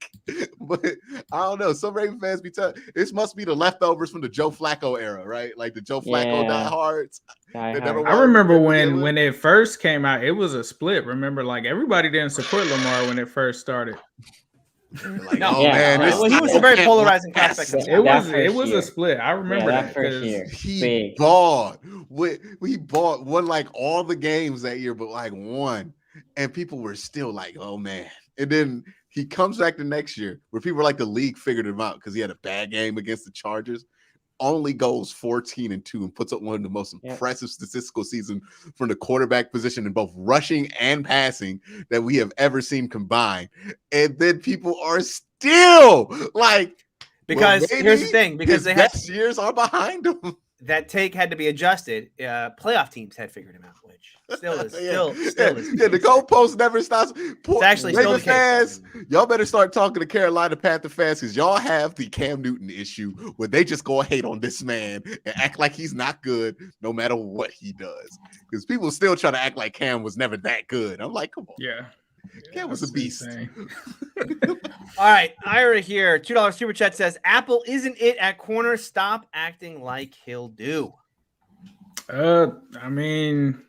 but I don't know. Some Raven fans be telling this must be the leftovers from the Joe Flacco era, right? Like the Joe Flacco Yeah. diehards. Die They never hard. I remember Yeah. when it first came out, it was a split. Remember, like everybody didn't support Lamar when it first started. Like, No, oh yeah, man, no. this Well, he was a very polarizing prospect. That It was first year. a split. I remember that that first 'cause year. He Big. bought. We won like all the games that year, but like one, and people were still like, "Oh man!" And then he comes back the next year, where people were like, the league figured him out because he had a bad game against the Chargers. Only goes 14-2 and puts up one of the most impressive statistical season from the quarterback position in both rushing and passing that we have ever seen combined. And then people are still like, Because well, maybe here's the thing, because his they had best years are behind him. that take had to be adjusted. Playoff teams had figured him out, which still is still is. Yeah, the goalpost never stops. It's actually still the case. Y'all better start talking to Carolina Panther fans because y'all have the Cam Newton issue where they just go hate on this man and act like he's not good no matter what he does. Because people still try to act like Cam was never that good. I'm like, come on. yeah. Cam was a that's beast. insane. All right, Ira here. $2 super chat says, Apple isn't it at corner. Stop acting like he'll do. I mean,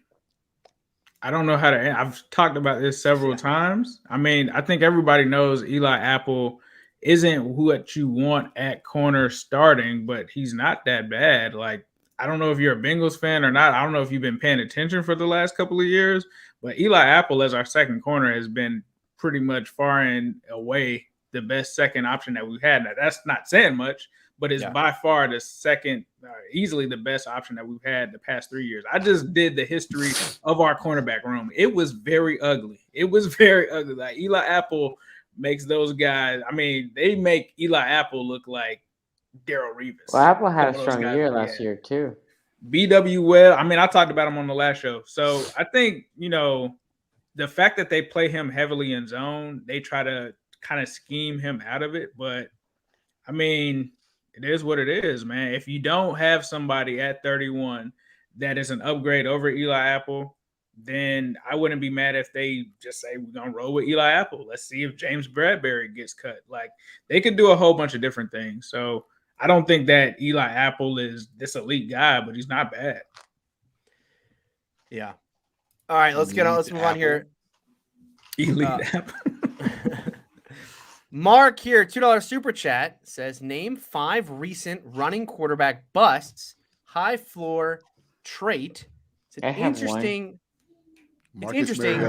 I don't know how to. I've talked about this several times. I mean, I think everybody knows Eli Apple isn't what you want at corner starting, but he's not that bad. Like, I don't know if you're a Bengals fan or not. I don't know if you've been paying attention for the last couple of years, but Eli Apple as our second corner has been pretty much far and away the best second option that we've had. Now, that's not saying much, but it's by far the second, easily the best option that we've had the past 3 years. I just did the history of our cornerback room. It was very ugly. Like Eli Apple makes those guys. I mean, they make Eli Apple look like Darrell Revis. Well, Apple had a strong year last year too. BW Webb. I mean, I talked about him on the last show. So I think, the fact that they play him heavily in zone, they try to kind of scheme him out of it. But I mean, it is what it is, man. If you don't have somebody at 31 that is an upgrade over Eli Apple, then I wouldn't be mad if they just say we're gonna roll with Eli Apple. Let's see if James Bradbury gets cut. Like, they could do a whole bunch of different things. So I don't think that Eli Apple is this elite guy, but he's not bad. Yeah. All right, let's move on here. Elite Apple. Mark here, $2 super chat says, name 5 recent running quarterback busts, high floor trait. It's an interesting. It's interesting.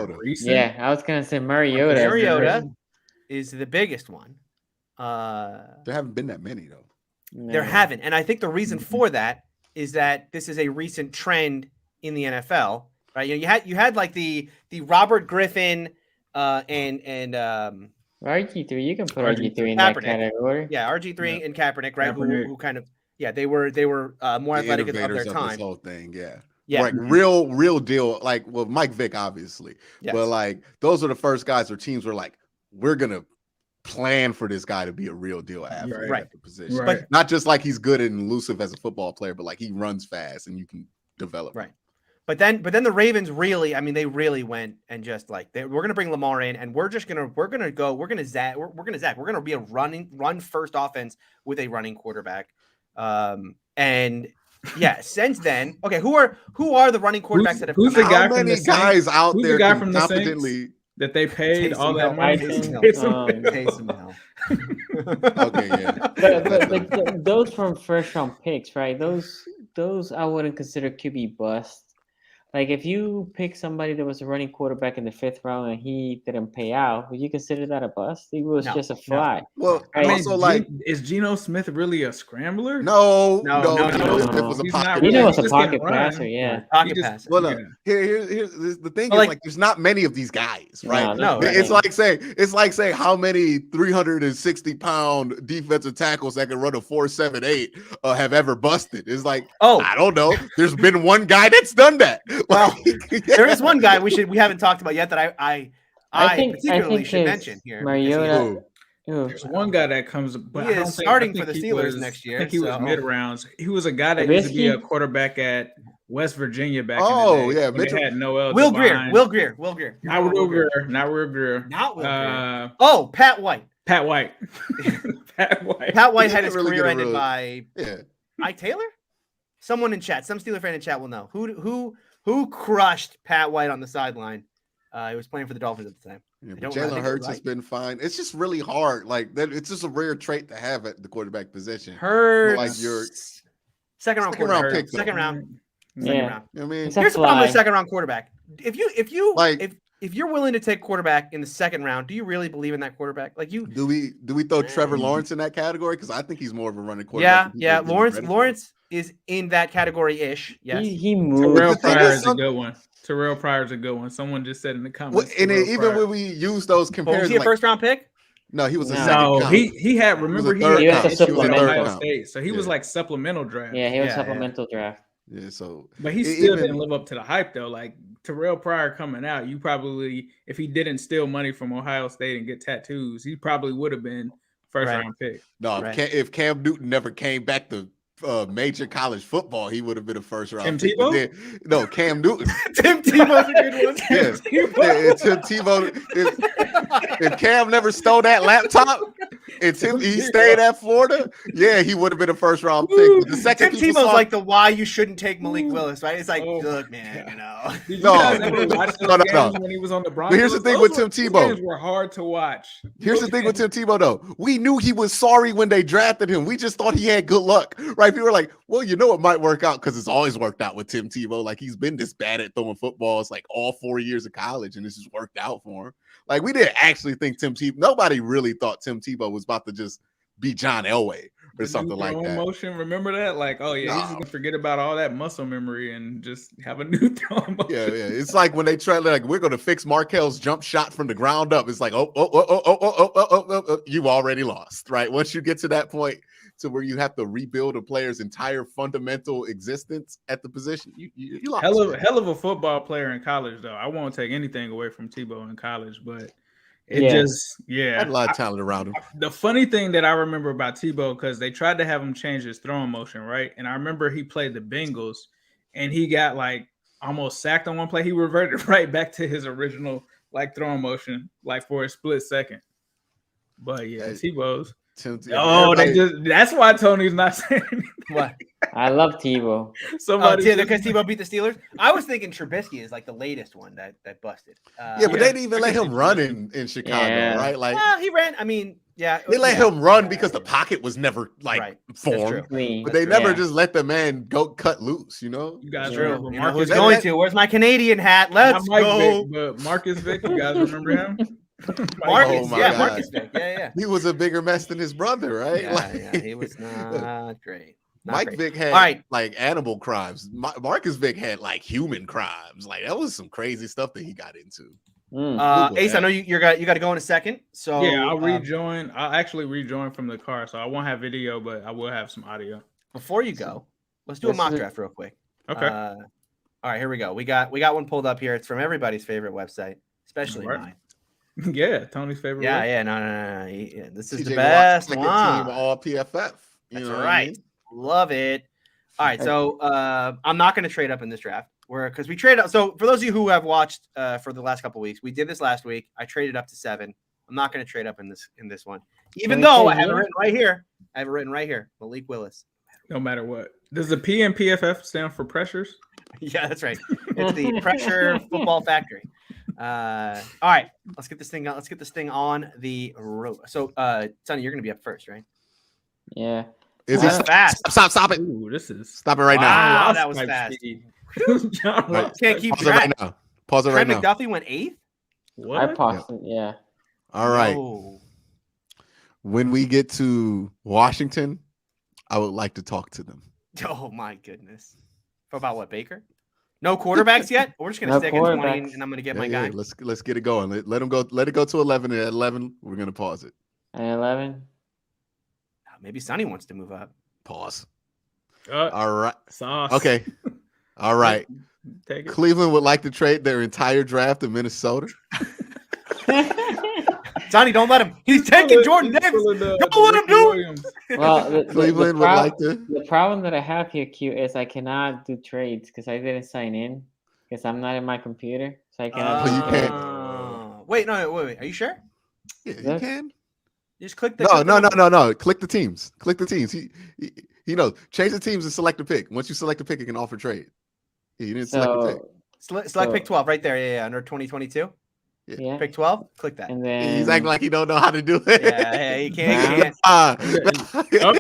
Yeah, I was gonna say Mariota. Mariota is the biggest one. There haven't been that many though. No. There haven't, and I think the reason for that is that this is a recent trend in the NFL, right? You had like the Robert Griffin and RG3. You can put RG3 in that category. Yeah, RG3 and Kaepernick, right? Who kind of they were more athletic of their time. This whole thing, yeah. Yeah, like real deal. Like, well, Mike Vick, obviously, but like those are the first guys where teams were like, we're gonna plan for this guy to be a real deal athlete at the position, but not just like he's good and elusive as a football player, but like he runs fast and you can develop. Right. But then the Ravens really, I mean, they really went and just like we're gonna bring Lamar in and we're gonna zag. We're gonna be a run first offense with a running quarterback, and. Yeah, since then, okay, who are the running quarterbacks that have come out? How many guys out there the guy from the competently that they paid all that money? Taysom Hill. Okay, yeah. But those from first round picks, right? Those I wouldn't consider QB bust. Like, if you pick somebody that was a running quarterback in the 5th round and he didn't pay out, would you consider that a bust? He was just a fly. No. Well, right? also like, is Geno Smith really a scrambler? No. Geno Smith was a pocket. Geno was a pocket passer, pocket passer. Well, here's the thing: is like there's not many of these guys, right? No. It's like saying how many 360-pound defensive tackles that can run a 4.78 have ever busted. It's like, I don't know. There's been one guy that's done that. Well, there is one guy we haven't talked about yet that I particularly should mention here. Mariota. There's one guy that comes, but he is starting for the Steelers next year. I think he was mid rounds. He was a guy that used to be a quarterback at West Virginia back in the day. Mitchell. They had Noel Will Devine. Greer. Not Will Greer. Not Will Greer. Pat White. Pat White had his career ended by Ike Taylor. Someone in chat, some Steeler fan in chat will know who crushed Pat White on the sideline. He was playing for the Dolphins at the time. Yeah, Jalen Hurts has been fine. It's just really hard. Like that, it's just a rare trait to have at the quarterback position. Hurts, like your second round pick. Second round. I mean, here's the problem with second round quarterback. If you're willing to take quarterback in the second round, do you really believe in that quarterback? Like you do we throw Trevor Lawrence in that category? Because I think he's more of a running quarterback. Yeah. Lawrence is in that category-ish. Yes. He moved. Terrell Pryor is a good one. Terrell Pryor is a good one. Someone just said in the comments. And even when we use those comparisons, was he a first round pick? No, he was a second. No, he had. Remember, he was a supplemental. Ohio State, so he was like supplemental draft. Yeah, he was supplemental draft. Yeah, so but he still didn't live up to the hype though. Like Terrell Pryor coming out, you probably, if he didn't steal money from Ohio State and get tattoos, he probably would have been first round pick. No, if Cam Newton never came back to major college football, he would have been a first round pick. No, Cam Newton. Tim Tebow's a good one. Tim Tebow. If Cam never stole that laptop and he stayed at Florida, he would have been a first round pick. But the second Tim Tebow's like the why you shouldn't take Malik Willis, right? It's like, look, man, No. When he was on the Broncos, but here's the thing with Tim Tebow. Games were hard to watch. Here's the thing with Tim Tebow, though. We knew he was sorry when they drafted him. We just thought he had good luck, right? right? People are like, well, you know, it might work out because it's always worked out with Tim Tebow. Like he's been this bad at throwing footballs like all 4 years of college, and this just worked out for him. Like we didn't actually think nobody really thought Tim Tebow was about to just be John Elway or something like that. Motion, remember that? Like, oh yeah, he's just gonna forget about all that muscle memory and just have a new throwing motion. Yeah. It's like when they try, like, we're gonna fix Markel's jump shot from the ground up. It's like, oh, you've already lost, right? Once you get to that point to where you have to rebuild a player's entire fundamental existence at the position, you lost. Hell of a football player in college, though. I won't take anything away from Tebow in college, but had a lot of talent around him. The funny thing that I remember about Tebow, because they tried to have him change his throwing motion, right? And I remember he played the Bengals and he got like almost sacked on one play. He reverted right back to his original like throwing motion, like for a split second. But yeah, Tebow's. That's why Tony's not saying anything. What? I love Tebow. Because Tebow beat the Steelers. I was thinking Trubisky is like the latest one that busted. But they didn't even let him run in Chicago, right? Like, he ran. I mean, they let him run because the pocket was never like formed, but they never just let the man go cut loose. You know, you guys remember Marcus going to? Where's my Canadian hat? Let's go. Vick, but Marcus Vick, you guys remember him? Marcus Vick. Yeah. He was a bigger mess than his brother, right? Yeah, he was not great. Mike Vick had like animal crimes. Marcus Vick had like human crimes. Like that was some crazy stuff that he got into. Ace, I know you got to go in a second. So yeah, I'll rejoin. I'll actually rejoin from the car, so I won't have video, but I will have some audio. Before you go, let's do a mock draft real quick. Okay. All right, here we go. We got one pulled up here. It's from everybody's favorite website, especially mine. Yeah, Tony's favorite. Yeah, no. This is the best one. All PFF. That's right. Love it. All right, so I'm not going to trade up in this draft. Because we traded up. So for those of you who have watched for the last couple of weeks, we did this last week. I traded up to 7. I'm not going to trade up in this one, even though I have it written right here. Malik Willis. No matter what. Does the P and PFF stand for pressures? Yeah, that's right. It's the Pressure Football Factory. All right, let's get this thing on the road. So, Sonny, you're going to be up first, right? Yeah. Is it fast? Stop it. Ooh, stop it right now. Wow, that was fast. Can't keep track. Pause it right now. McDuffie went 8th? What? I paused it, yeah. All right. Oh. When we get to Washington, I would like to talk to them. Oh my goodness. About what, Baker? No quarterbacks yet? We're just gonna stick at 20 and I'm gonna get my guy. Let's get it going. Let him go. Let it go to 11. And at 11, we're gonna pause it. At 11. Maybe Sonny wants to move up. Pause. All right. Sauce. Okay. All right. Take it. Cleveland would like to trade their entire draft to Minnesota. Sonny, don't let him. He's taking Jordan Davis. Don't let him do it. Well, Cleveland would like to. The problem that I have here, Q, is I cannot do trades because I didn't sign in because I'm not in my computer, so I cannot. You can't. Wait. Are you sure? Yeah, you can. Just click the. No. Click the teams. Click the teams. He knows. Change the teams and select a pick. Once you select a pick, it can offer trade. Yeah, you didn't select a pick. Select pick 12 right there. Yeah, under 2022. Yeah. Pick 12. Click that. And then he's acting like he don't know how to do it. Yeah, he can't. Oh,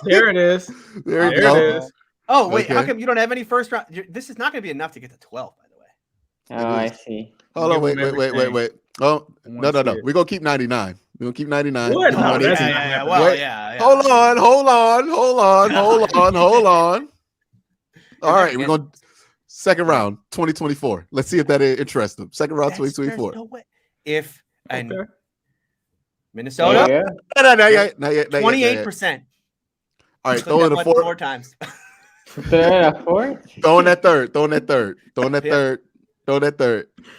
there it is. There it is. Oh, wait. Okay. How come you don't have any first round? This is not going to be enough to get to 12, by the way. Oh, I see. Hold on. Wait. Oh, no. We're going to keep 99. We're going to keep 99. What? No, yeah. Hold on. All right. We're going to second round 2024. Let's see if that interests them. Second round 2024. No way. If Minnesota, not yet. 28%. All right, throw in a 4 times. Throw in that third.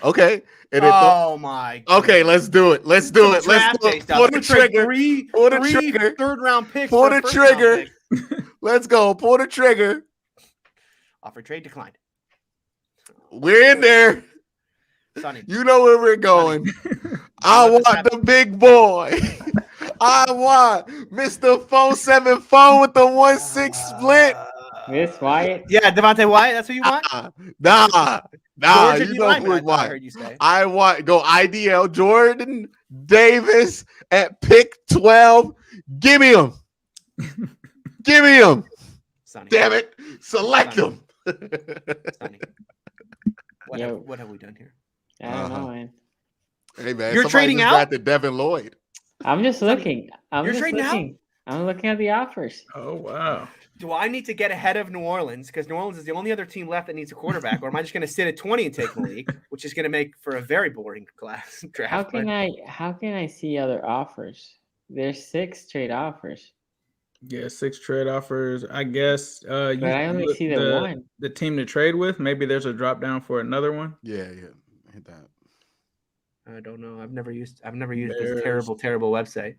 Okay. And then my. Okay, let's do it. Let's do it. Pull the trigger. Pull the trigger. Third round picks. Pull the trigger. Let's go. Pull the trigger. Offer trade declined. We're in there. Sonny. You know where we're going. I want the big boy. I want Mr. 4-7 phone with the 1-6 split. Miss Wyatt? Yeah, Devontae Wyatt. That's who you want? Nah. You know who I want. I want go IDL Jordan Davis at pick 12. Give me him. Sonny. Damn it! Select Sonny. them. Sonny. What have we done here? I don't know, man. Hey man, You're somebody trading just out? drafted Devin Lloyd. I'm just Sonny, looking. I'm you're just trading out? looking. I'm looking at the offers. Oh wow. Do I need to get ahead of New Orleans because New Orleans is the only other team left that needs a quarterback, or am I just going to sit at 20 and take Malik, which is going to make for a very boring class draft? How can I see other offers? There's 6 trade offers. Yeah, 6 trade offers. I guess But I only see the one. The team to trade with. Maybe there's a drop down for another one. Yeah, hit that. I don't know. I've never used this terrible website.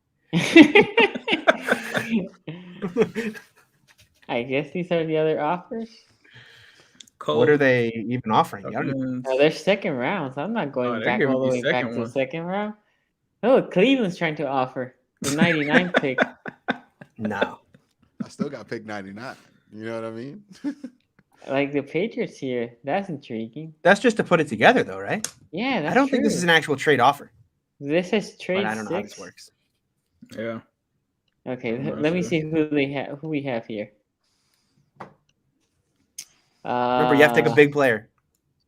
I guess these are the other offers. What are they even offering? I don't know. Oh, they're second rounds. I'm not going back all the way back to the second round. Oh, Cleveland's trying to offer the 99 pick. No. I still got pick 99. You know what I mean? Like the Patriots here. That's intriguing. That's just to put it together, though, right? Yeah, that's I don't think this is an actual trade offer. This is trade. But I don't know 6. how this works. Yeah. Okay, let me see who we have here. Remember, you have to take a big player.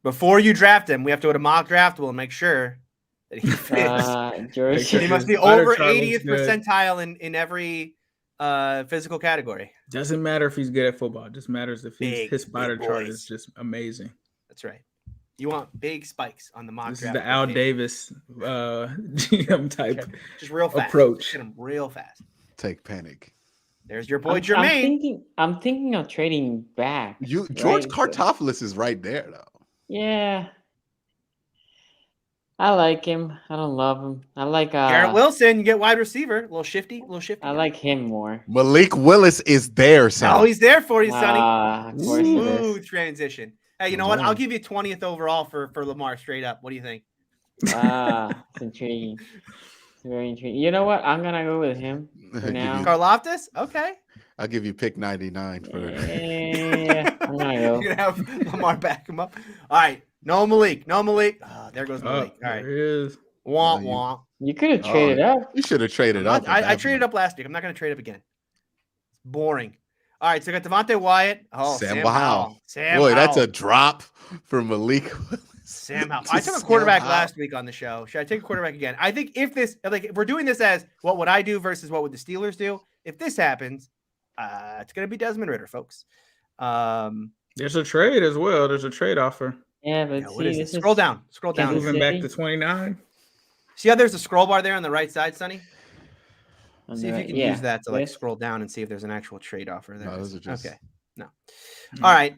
Before you draft him, we have to go to mock draft. We'll make sure that he fits. George, He must be over 80th percentile in every physical category. Doesn't matter if he's good at football. It just matters if his spider chart boys. is just amazing. That's right. You want big spikes on the mock This draft. is the Al Davis GM type just real fast. approach. Hit him real fast. Take panic. There's your boy Jermaine. I'm thinking of trading back. George Kartoffelis is right there though. Yeah. I like him. I don't love him. I like Garrett Wilson, you get wide receiver. A little shifty. I like him more. Malik Willis is there, son. Oh, he's there for you, Sonny. Of course he is. Smooth transition. Hey, you know what? I'll give you 20th overall for Lamar straight up. What do you think? It's intriguing. It's very intriguing. You know what? I'm gonna go with him for now. Karlaftis? Okay. I'll give you pick 99 for Yeah, I'm gonna go. You're gonna have Lamar back him up. All right. No Malik. Oh, there goes Malik. All right. There he is. Womp womp. You could have traded up. You should have traded up. I traded up last week. I'm not going to trade up again. It's boring. All right, so I got Devontae Wyatt. Oh, Sam Howell. Boy, that's a drop for Malik. Sam Howell. I took a quarterback last week on the show. Should I take a quarterback again? I think if we're doing this as what would I do versus what would the Steelers do? If this happens, it's going to be Desmond Ridder, folks. There's a trade as well. There's a trade offer. Yeah, but scroll down. Moving back to 29. See how there's a scroll bar there on the right side, Sonny? See if you can use that to scroll down and see if there's an actual trade offer there. Okay. No. All right.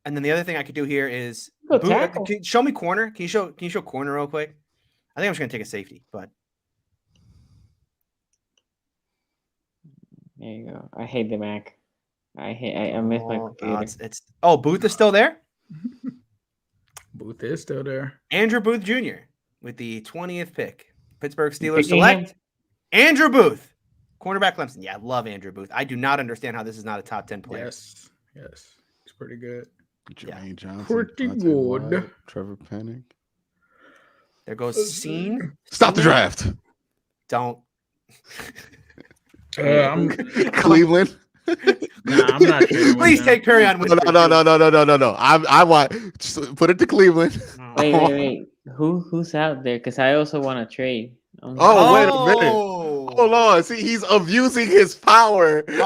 And then the other thing I could do here is show me corner. Can you show corner real quick? I think I'm just gonna take a safety, but there you go. I hate the Mac. I miss my computer. Booth is still there? Booth is still there. Andrew Booth Jr. with the 20th pick. Pittsburgh Steelers select Andrew Booth. Cornerback Clemson. Yeah, I love Andrew Booth. I do not understand how this is not a top 10 player. Yes. He's pretty good. Jermaine Johnson. Pretty good. Trevor Panic. There goes Scene. Stop the draft. Don't. I'm Cleveland. Nah, I'm not. Please take Perry on. No. I want just put it to Cleveland. Wait. Who's out there? Because I also want to trade. Wait a minute. Hold on. See, he's abusing his power. This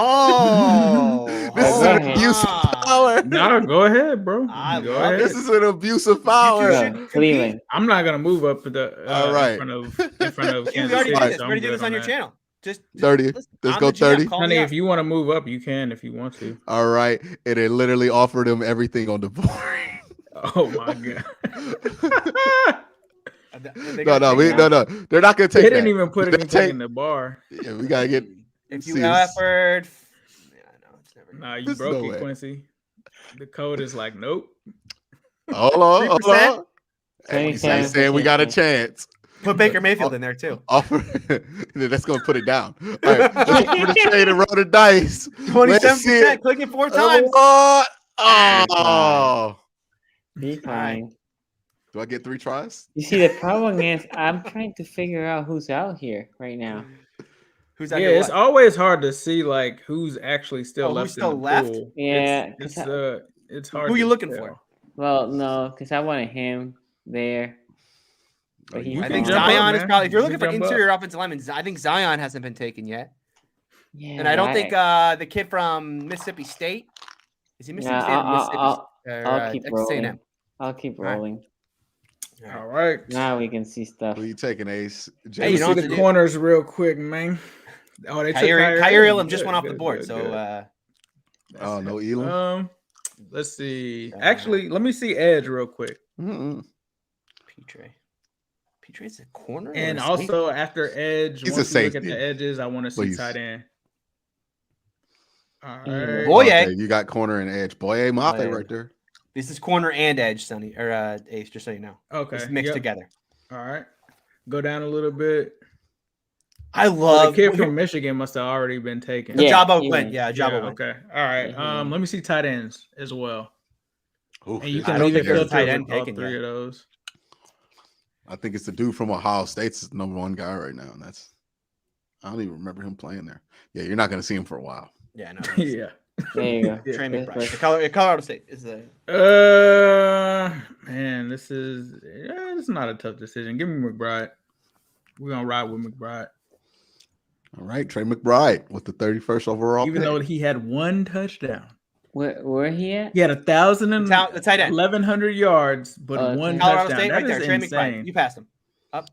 is an abuse of power. No, go ahead, bro. Go ahead. This is an abuse of power. Cleveland. I'm not gonna move up to the all right. in front of you already did this. We already did this on your channel. Just 30. Let's go 30. Honey, if you want to move up, you can if you want to. All right. And they literally offered him everything on the board. Oh my god. No. They're not gonna take. They didn't even put anything in the bar. Yeah, we gotta get. If you offered, it's never. Nah, you broke it, Quincy. The code is like, nope. Hold on. Hey, saying we got a chance. Put Baker Mayfield in there too. That's gonna put it down. All right, let's go for the trade and roll the dice. 27%. Click it 4 times. Oh. Be fine. Do I get 3 tries? You see, the problem is I'm trying to figure out who's out here right now. Who's out Yeah, here? it's What? always hard to see like who's actually still Oh, left who's still in the left? pool. Yeah, It's hard. Who you to looking tell. for? well, no, because I wanted him there. But you he's I can think jump gone. up, Zion is man. probably. If you're You looking can for jump up. interior offensive linemen, I think Zion hasn't been taken yet, Yeah, and I don't think the kid from Mississippi State is he Mississippi Yeah, State or Mississippi? I'll keep Texas A&M. rolling. I'll keep right. rolling. All right. All right. Now we can see stuff. Who you taking, Ace? Hey, Let you me know see what the to do. corners real quick, man. Oh, they took Kyrie Elam Good, just went off the good, board, good, so good. Oh, no Elam? Let's see. Actually, let me see Edge real quick. Petre is a corner, And or a also after Edge, He's a once you look at safety. the edges, I want to see Please. tight end. All Either. right. Boy, Okay, you got corner and edge. Boye Mafe Boye. right there. This is corner and edge, Sonny or Ace. Just so you know, Okay. it's mixed yep. together. All right. Go down a little bit. I The love kid from Michigan must have already been taken. Yeah, Jabba he went. went. Yeah, Jabba Yeah, went. okay. All right. Yeah, he Let me see tight ends as well. Oof, And you this can I don't maybe think there's a filter tight end with all taken three yet. of those. I think it's the dude from Ohio State's #1 guy right now. And I don't even remember him playing there. Yeah, you're not going to see him for a while. Yeah, no. Yeah. There you go. Yeah. Trey That's McBride. perfect. Colorado State is the. Man, it's not a tough decision. Give me McBride. We're gonna ride with McBride. All right, Trey McBride with the 31st overall Even pick. though he had one touchdown. Where he at? He had 1,000 and The tight end. 1,100 yards, but Oh, one Colorado touchdown. State That right there. is Trey insane. McBride. You passed him. Up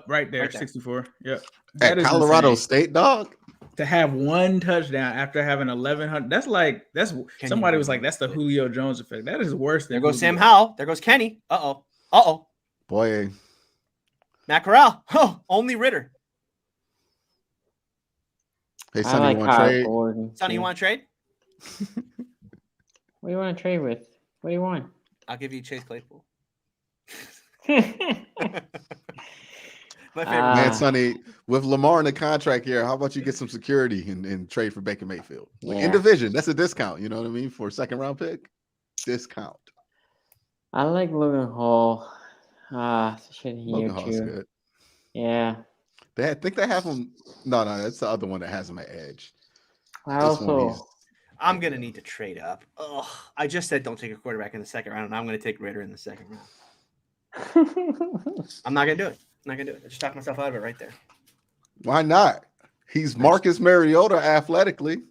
right there, Right there. 64. Yep. At That is Colorado insane. State, dog. To have one touchdown after having 1,100. That's somebody was like, that's the Julio Jones effect. That is worse than There goes Julio. Sam Howell. There goes Kenny. Uh-oh. Boy, Matt Corral. Oh, only Ritter. hey, I Sonny, like you want to Kyle trade? Gordon. Sonny, you too. want to trade? What do you want to trade with? What do you want? I'll give you Chase Claypool. My favorite. Man, Ah. Sonny, with Lamar in the contract here, how about you get some security and trade for Baker Mayfield? Like, in Yeah. division, that's a discount. You know what I mean? For a second round pick, discount. I like Logan Hall. Shit here Logan Hall's too. good. Yeah. I think they have him. No, that's the other one that has him at edge. I This one, also I'm going to need to trade up. Ugh. I just said don't take a quarterback in the second round, and I'm going to take Ritter in the second round. I'm not going to do it. I just talked myself out of it right there. Why not? He's Marcus Mariota athletically.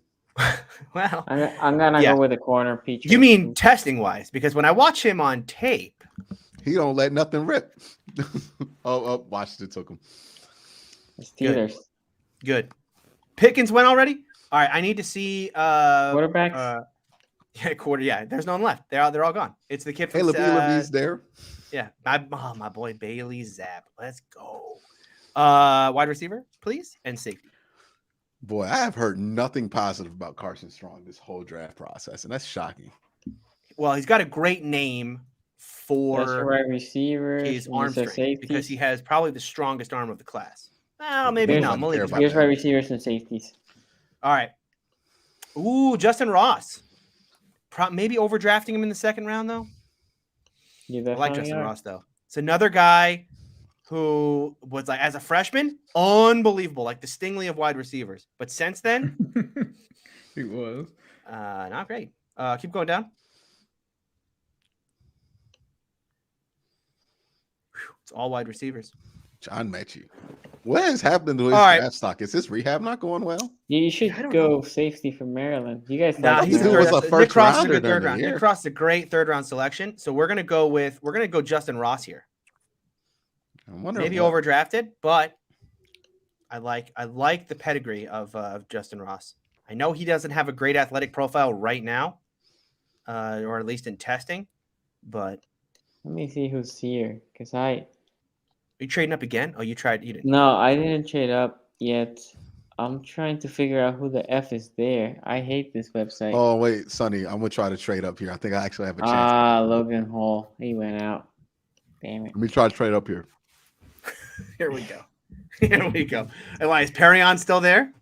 Well, I'm gonna Yeah. go with the corner, Peach. you mean testing wise? Because when I watch him on tape, He don't let nothing rip. Washington took him. the Steelers good. Pickens went already. All right, I need to see quarterbacks? quarter. Yeah, there's none left. They're all gone. It's the kid from Caleb Elam's there. yeah, my boy Bailey Zapp. Let's go. Wide receiver, please, and safety. Boy, I have heard nothing positive about Carson Strong this whole draft process, and that's shocking. Well, he's got a great name That's for right receiver. his arm strength because he has probably the strongest arm of the class. Well, maybe There's- not. I'm only care about Here's that. right receivers and safeties. all right. Ooh, Justin Ross. Maybe overdrafting him in the second round though. You I like definitely Justin are. Ross though. It's another guy who was like as a freshman, unbelievable, like the Stingley of wide receivers. But since then, He was. not great. Keep going down. Whew, it's all wide receivers. John Mechie. What has happened to his All right. draft stock? Is his rehab not going well? You should I don't go safety from Maryland. You guys Nah, like he's Dude a was third. a Nick first Cross is a rounder good during third the round. year. Nick Cross is a great third round selection. So we're gonna go Justin Ross here. I wonder Maybe what- overdrafted, but I like the pedigree of Justin Ross. I know he doesn't have a great athletic profile right now, or at least in testing. But Let me see who's here, cause are you trading up again? Oh, you tried. You didn't. no, I didn't trade up yet. I'm trying to figure out who the F is there. I hate this website. Oh, wait, Sonny, I'm going to try to trade up here. I think I actually have a chance. Logan Hall. He went out. Damn it. Let me try to trade up here. Here we go. Here we go. And why is Perrion still there?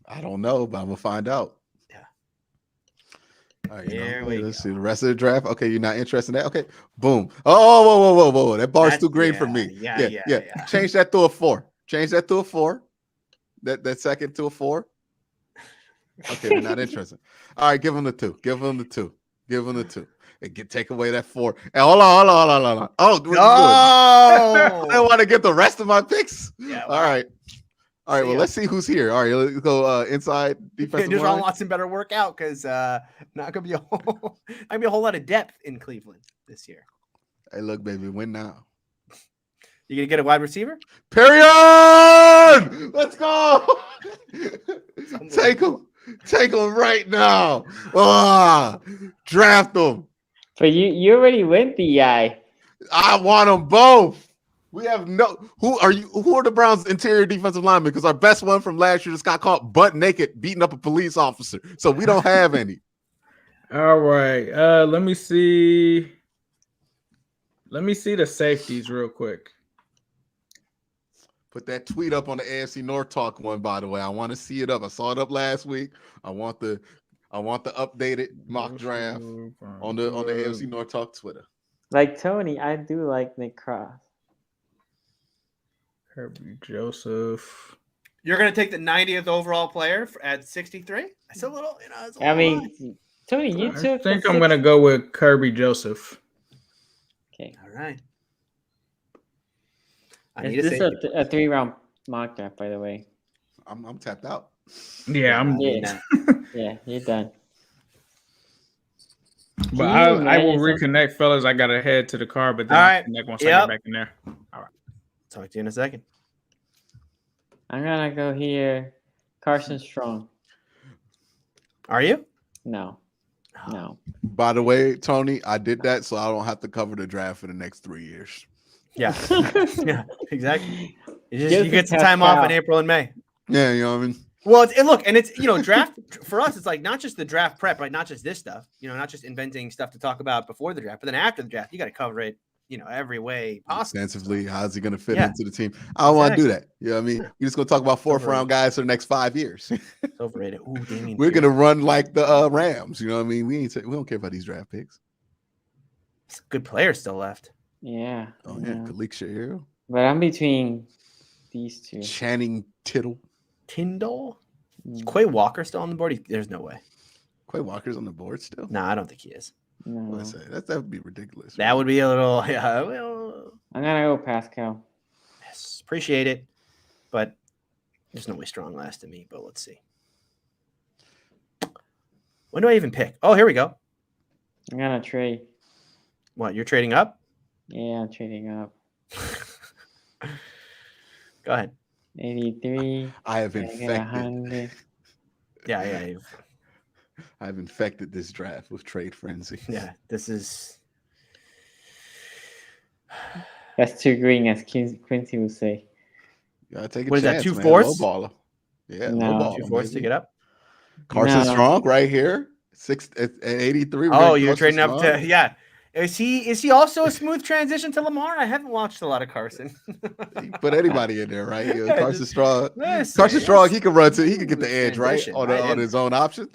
I don't know, but I'm going to find out. Yeah. All right, Here wait, we let's go. see the rest of the draft. Okay, you're not interested in that? Okay, boom. Oh, whoa. That bar's That's- too green for me. yeah. Change that to a 4. Change that to a 4. that second to a 4? Okay, they're not interested. All right, give them the 2. Give them the 2. Give them the 2. And take away that 4. And hold on. Oh, what are you doing? I No. want to get the rest of my picks. Yeah, All right. All right. See Well, ya. let's see who's here. All right, let's go inside defensive Deshaun line. Watson better work out because not gonna be a whole lot of depth in Cleveland this year. Hey, look, baby, win now. You gonna get a wide receiver? Period. Let's go. Take him right now. Draft them. But you already went DI. I want them both. We have who are the Browns' interior defensive linemen? Because our best one from last year just got caught butt naked beating up a police officer. So we don't have any. All right. Let me see. Let me see the safeties real quick. Put that tweet up on the AFC North Talk one, by the way. I want to see it up. I saw it up last week. I want the updated mock draft on the AFC North Talk Twitter. Like Tony, I do like Nick Cross. Kirby Joseph. You're gonna take the 90th overall player at 63? That's a little, it's a I little mean, high. Tony, you I took. think I'm gonna go with Kirby Joseph. Okay. All right. I need This a is safety. a 3-round mock draft, by the way. I'm tapped out. Yeah, I'm. Yeah, yeah, you're done. But Can you I will imagine- reconnect, fellas. I gotta head to the car, but then All I'll right. connect once I Yep. get back in there. Talk to you in a second. I'm gonna go here. Carson Strong. Are you? No. By the way, Tony, I did that so I don't have to cover the draft for the next 3 years. Yeah. Yeah, exactly. You Guilty get some as time off in hell. April and May. Yeah, you know what I mean? Well, it's draft for us. It's like not just the draft prep, right? Not just this stuff, not just inventing stuff to talk about before the draft, but then after the draft, you got to cover it, every way possible. Extensively. How's he going to fit Yeah. into the team? I don't want to do Exactly. that. You know what I mean? We're just going to talk about fourth round guys for the next 5 years. It's overrated. Ooh, Damian We're Pierce. going to run like the Rams. You know what I mean? We don't care about these draft picks. Some good players still left. Yeah. Oh, yeah. Khalil Shahir. But I'm between these two. Channing Tittle. Tyndall? Is Quay Walker still on the board? There's no way. Quay Walker's on the board still? No, I don't think he is. No. Let's say that would be ridiculous. That would be a little, yeah. Well, I'm gonna go Pascal. yes, appreciate it, but there's no way Strong last to me. But let's see. When do I even pick? Oh, here we go. I'm gonna trade. What? You're trading up? Yeah, I'm trading up. Go ahead. 83. I have I get infected. 100. Yeah. I've infected this draft with trade frenzy. Yeah, this is. That's too green, as Quincy would say. You gotta take a What is that, chance, 2 man. fourths? Low baller. Yeah, No. low baller. 2 fourths to get up. Carson No. Strong right here. 6 at 83. We're Oh, gonna you're Carson trading up Strong. to yeah. Is he also a smooth transition to Lamar? I haven't watched a lot of Carson. You put anybody in there, right? Yeah, Yeah, Carson just- Strong. Listen, Carson Strong, yes. he can run to. He can get the Smooth edge right transition, on right on in. his own option.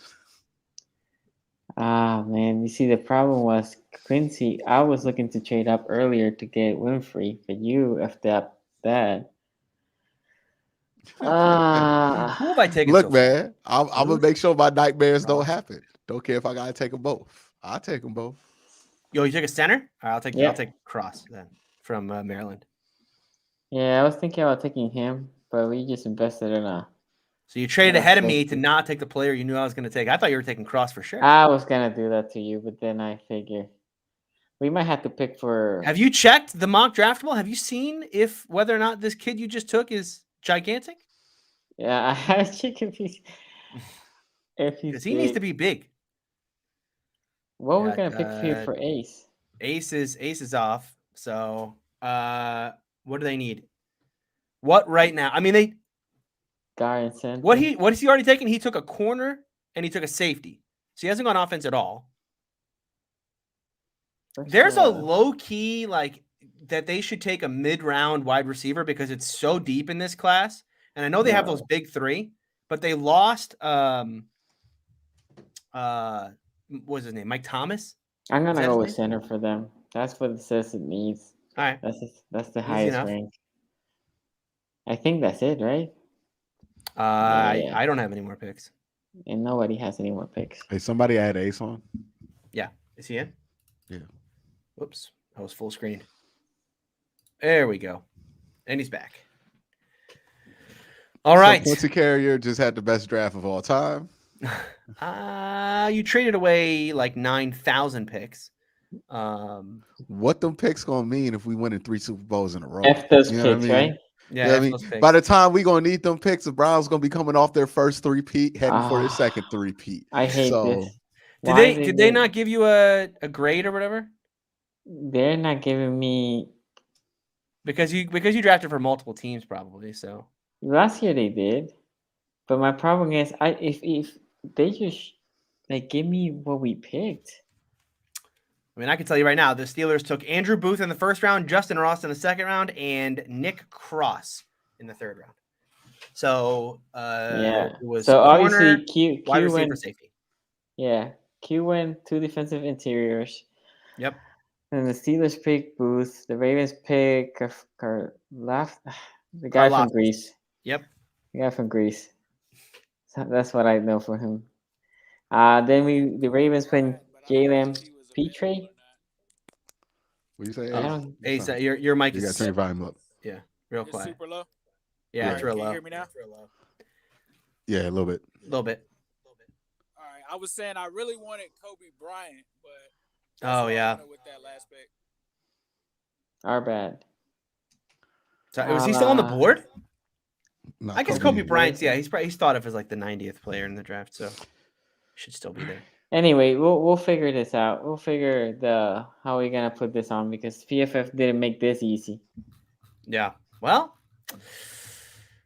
Ah, man. You see, the problem was Quincy. I was looking to trade up earlier to get Winfrey, but you effed up that. Who have I taken? Look, so far? man, I'm gonna make sure my nightmares don't happen. Don't care if I gotta take them both. I'll take them both. Yo, you took a center? All right, I'll take Yeah. Cross then from Maryland. Yeah, I was thinking about taking him, but we just invested in a. So you traded Yeah, ahead of so- me to not take the player you knew I was going to take. I thought you were taking Cross for sure. I was gonna do that to you, but then I figured we might have to pick for. Have you checked the mock draftable? Have you seen whether or not this kid you just took is gigantic? Yeah, I have to check if he's. If he's Because he needs to big. be big. What we're Yeah, gonna pick here for Ace? Ace is off. So what do they need? What right now? I mean, Guard and center. what has he already taken? He took a corner and he took a safety. So he hasn't gone offense at all. Where's There's a the- low key that they should take a mid-round wide receiver because it's so deep in this class. And I know they have those big 3, but they lost what was his name? Mike Thomas? I'm Is gonna that go his with center for them. That's what it says it needs. All right. That's the Easy highest enough. rank. I think that's it, right? Yeah. I don't have any more picks. And nobody has any more picks. Hey, somebody add Ace on. Yeah. Is he in? Yeah. Whoops. I was full screen. There we go. And he's back. All right. So Quincy Carrier just had the best draft of all time. You traded away like 9,000 picks. What them picks gonna mean if we win in 3 Super Bowls in a row? F those You know what I picks, mean? right? Yeah, You know what I F mean? those picks. By the time we gonna need them picks, the Browns gonna be coming off their first three-peat, heading for their second three-peat. I hate this. Did they not give you a grade or whatever? They're not giving me. Because you drafted for multiple teams probably. So Last year they did, but my problem is if they just like give me what we picked. I mean, I can tell you right now, the Steelers took Andrew Booth in the first round, Justin Ross in the second round, and Nick Cross in the third round. So Yeah. it was So corner, obviously Q wide receiver, went. safety. Yeah, Q went 2 defensive interiors. Yep. And the Steelers pick Booth. The Ravens pick left. The guy from Karlaftis. Greece. Yep. The guy from Greece. So that's what I know for him. Then the Ravens put Jalen Petre. What do you say? I Ace? don't. Ace, your mic You got to is turn your volume up. real It's quiet. super low. Yeah, it's Can real you low. hear me now? Yeah, a little bit. A little bit. All right. I was saying I really wanted Kobe Bryant, but Oh yeah. with that last pick. Our bad. So was he still on the board? Not I guess Kobe Bryant's. Yeah, he's thought of as like the 90th player in the draft, so he should still be there. Anyway, we'll figure this out. We'll figure how we're gonna put this on because PFF didn't make this easy. Yeah. Well.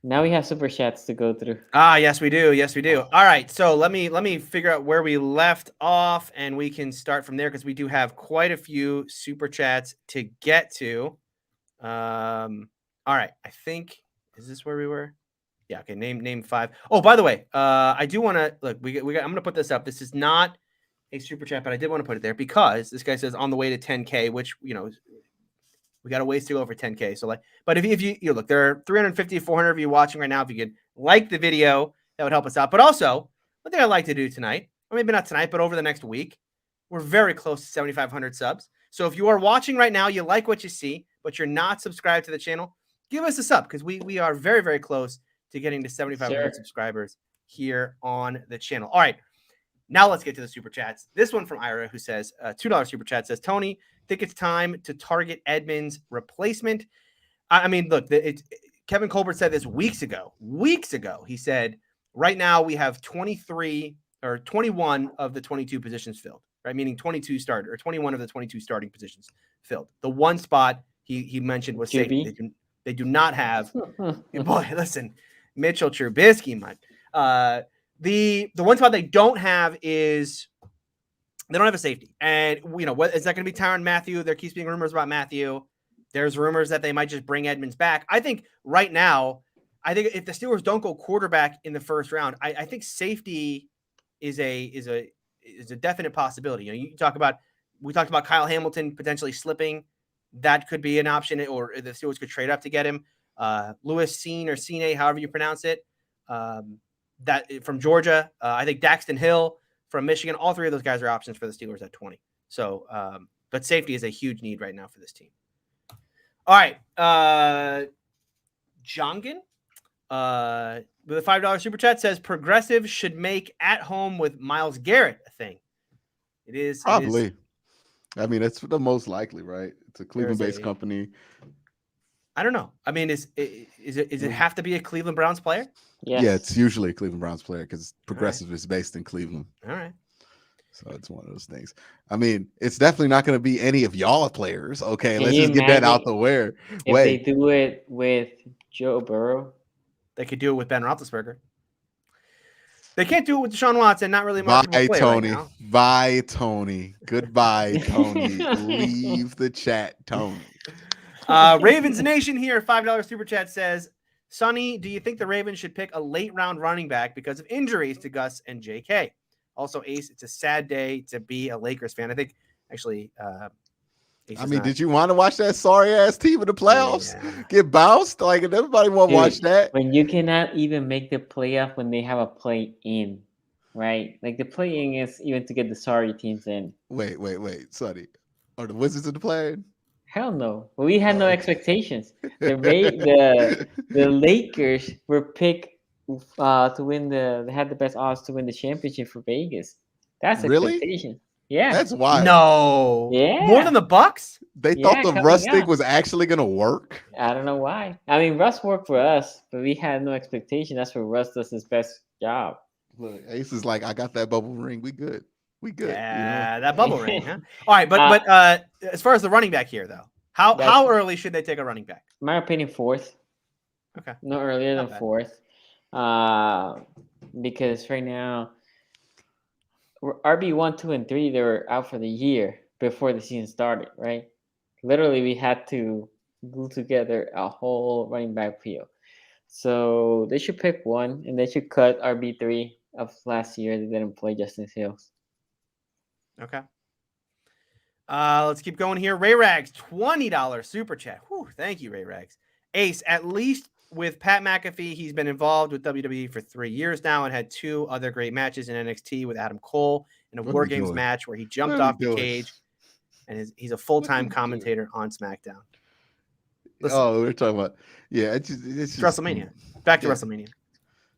Now we have super chats to go through. Yes, we do. Yes, we do. All right. So let me figure out where we left off, and we can start from there because we do have quite a few super chats to get to. All right. I think is this where we were? Yeah. Okay. Name 5. Oh, by the way, I do want to look. I'm gonna put this up. This is not a super chat, but I did want to put it there because this guy says on the way to 10K, which we got a ways to go for 10K. So but if you look, there are 350, 400 of you watching right now. If you could like the video, that would help us out. But also, one thing I'd like to do tonight, or maybe not tonight, but over the next week, we're very close to 7,500 subs. So if you are watching right now, you like what you see, but you're not subscribed to the channel, give us a sub because we are very, very close to getting to 7,500 subscribers here on the channel. All right. Now let's get to the super chats. This one from Ira, who says, $2 super chat says, Tony, think it's time to target Edmonds' replacement. I mean, look, Kevin Colbert said this weeks ago. He said, right now we have 21 of the 22 positions filled, right? Meaning 21 of the 22 starting positions filled. The one spot he mentioned was safety. They do not have. Boy, listen, Mitchell Trubisky, man. The one spot they don't have is they don't have a safety. And, what is that going to be Tyrann Mathieu? There keeps being rumors about Mathieu. There's rumors that they might just bring Edmonds back. I think right now, if the Steelers don't go quarterback in the first round, I think safety is a definite possibility. We talked about Kyle Hamilton potentially slipping. That could be an option, or the Steelers could trade up to get him. Lewis Cine, however you pronounce it. That from Georgia. I think Daxton Hill from Michigan. All three of those guys are options for the Steelers at 20. So, but safety is a huge need right now for this team. All right. Jongan with a $5 super chat says Progressive should make at home with Myles Garrett a thing. It is probably. I mean, it's the most likely, right? It's a Cleveland-based company. I don't know. I mean, is it have to be a Cleveland Browns player? Yes. Yeah, it's usually a Cleveland Browns player because Progressive is based in Cleveland. All right. So it's one of those things. I mean, it's definitely not going to be any of y'all players. Okay, Can let's you just get that out the way. If they do it with Joe Burrow, they could do it with Ben Roethlisberger. They can't do it with Deshaun Watson. Not really much. Bye, Tony. Right, bye, Tony. Goodbye, Tony. Leave the chat, Tony. Ravens Nation here, $5 super chat says, Sonny, do you think the Ravens should pick a late round running back because of injuries to Gus and JK? Also, Ace, it's a sad day to be a Lakers fan. I think actually He's I just mean, not- did you want to watch that sorry ass team in the playoffs Yeah. get bounced? Like, everybody want to watch Dude, that. when you cannot even make the playoff when they have a play in, right? Like the play in is even to get the sorry teams in. Wait, Sonny. Are the Wizards in the play? Hell no. But we had no Oh. expectations. The Lakers were picked to win they had the best odds to win the championship for Vegas. That's Really? expectation. Yeah. That's wild. No. Yeah. More than the Bucks? They Yeah, thought the coming Russ thing up. was actually gonna work. I don't know why. I mean, Russ worked for us, but we had no expectation. That's where Russ does his best job. Look, Ace is like, I got that bubble ring. We good. We good. Yeah, that bubble ring, huh? All right, but as far as the running back here, though, how early should they take a running back? My opinion, fourth. Okay. No earlier Not than bad. fourth. Because right now, RB 1, 2, and 3, they were out for the year before the season started, right? Literally, we had to glue together a whole running back field. So they should pick one, and they should cut RB3 of last year that didn't play Justin Fields. Okay. Let's keep going here. Ray Rags, $20 super chat. Whew, thank you, Ray Rags. Ace, at least with Pat McAfee, he's been involved with WWE for 3 years now and had 2 other great matches in NXT with Adam Cole in a What are War we Games doing? match where he jumped What are we off the doing? cage, and he's a full-time doing? commentator on SmackDown. Listen, Oh, we're talking about it's it's just WrestleMania. Back to yeah. WrestleMania.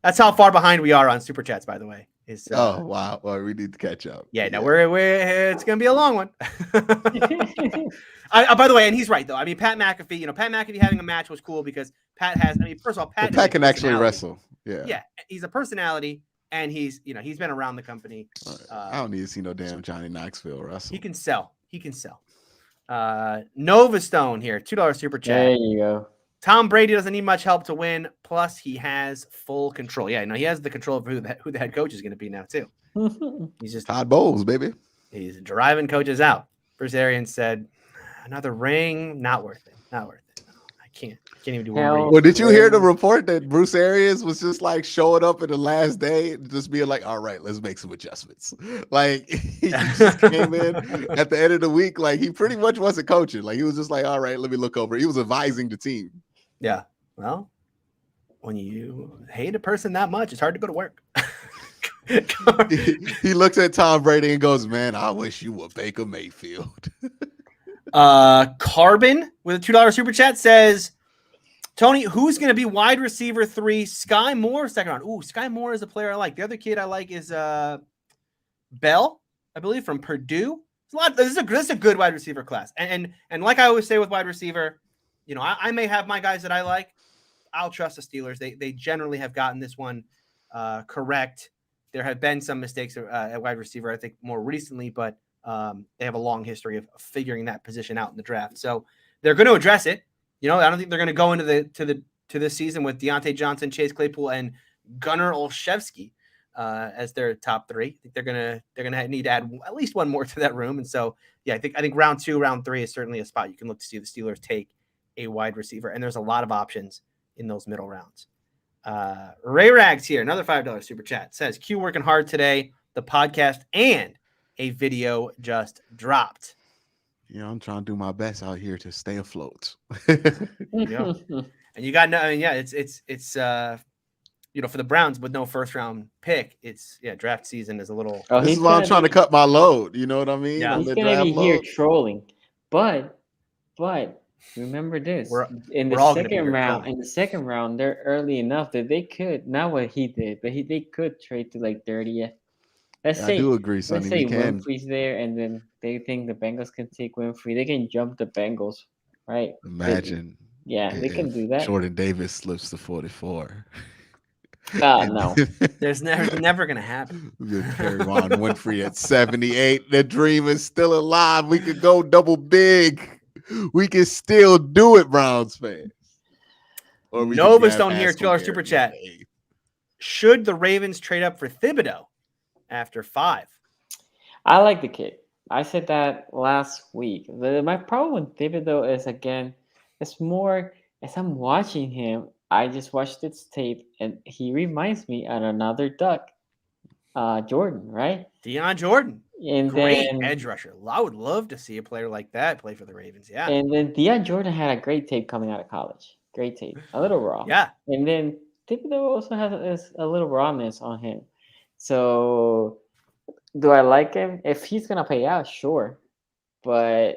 That's how far behind we are on super chats, by the way. Is Oh wow. Well, we need to catch up. yeah, no, we're it's gonna be a long one. By the way, and he's right though. I mean, Pat McAfee having a match was cool because Pat has. I mean, first of all, Pat Can actually wrestle. Yeah. Yeah, he's a personality, and he's been around the company. I don't need to see no damn Johnny Knoxville wrestle. He can sell. Nova Stone here, $2 super chat. There you go. Tom Brady doesn't need much help to win. Plus, he has full control. Yeah, no, he has the control of who the head coach is going to be now too. He's just Todd Bowles, baby. he's driving coaches out. Bruce Arians said, "Another ring, not worth it. Not worth it. No, I can't even do one Hell. ring." Well, did you hear the report that Bruce Arians was just like showing up in the last day, and just being like, "All right, let's make some adjustments." Like he just came in at the end of the week, like he pretty much wasn't coaching. Like he was just like, "All right, let me look over." He was advising the team. Yeah. Well, when you hate a person that much, it's hard to go to work. He looks at Tom Brady and goes, "Man, I wish you were Baker Mayfield." Carbon with a $2 super chat says, Tony, who's going to be wide receiver 3? Sky Moore, second round. Ooh, Sky Moore is a player I like. The other kid I like is Bell, I believe, from Purdue. This is a good wide receiver class. And like I always say with wide receiver, I may have my guys that I like. I'll trust the Steelers. They generally have gotten this one correct. There have been some mistakes at wide receiver, I think, more recently, but they have a long history of figuring that position out in the draft. So they're going to address it. I don't think they're going to go into this season with Deontay Johnson, Chase Claypool, and Gunnar Olszewski as their top 3. I think they're gonna need to add at least one more to that room. And so, yeah, I think round 2, round 3 is certainly a spot you can look to see the Steelers take a wide receiver, and there's a lot of options in those middle rounds. Ray Rags here, another $5 super chat, says Q working hard today. The podcast and a video just dropped. I'm trying to do my best out here to stay afloat. Yeah. And you got it's for the Browns with no first round pick, draft season is a little. Oh, This is why I'm trying to cut my load. You know what I mean? Yeah. He's The gonna draft be here load. trolling, but remember this: We're in all the gonna be second here round, trolling. they're early enough that they could not what he did, but they could trade to like 30th. I do agree, Let's Sonny. say We can. Winfrey's there, and then they think the Bengals can take Winfrey. They can jump the Bengals, right? Imagine. They can if do that. Jordan Davis slips to 44. No. There's never gonna happen. We'll carry on Winfrey at 78. The dream is still alive. We could go double big. We can still do it, Browns fans. Or we Nova can Stone grab here, Haskell $2 Garrett super in chat. the eighth. Should the Ravens trade up for Thibodeau after 5? I like the kid. I said that last week. My problem with Thibodeau is, again, it's more as I'm watching him. I just watched this tape, and he reminds me of another Duck, Jordan, right? Deion Jordan. And Great then edge rusher. I would love to see a player like that play for the Ravens. Yeah. and then Deion Jordan had a great tape coming out of college. Great tape. A little raw. Yeah. And then Thibodeau also has a little rawness on him. So do I like him? If he's gonna pay out, sure. But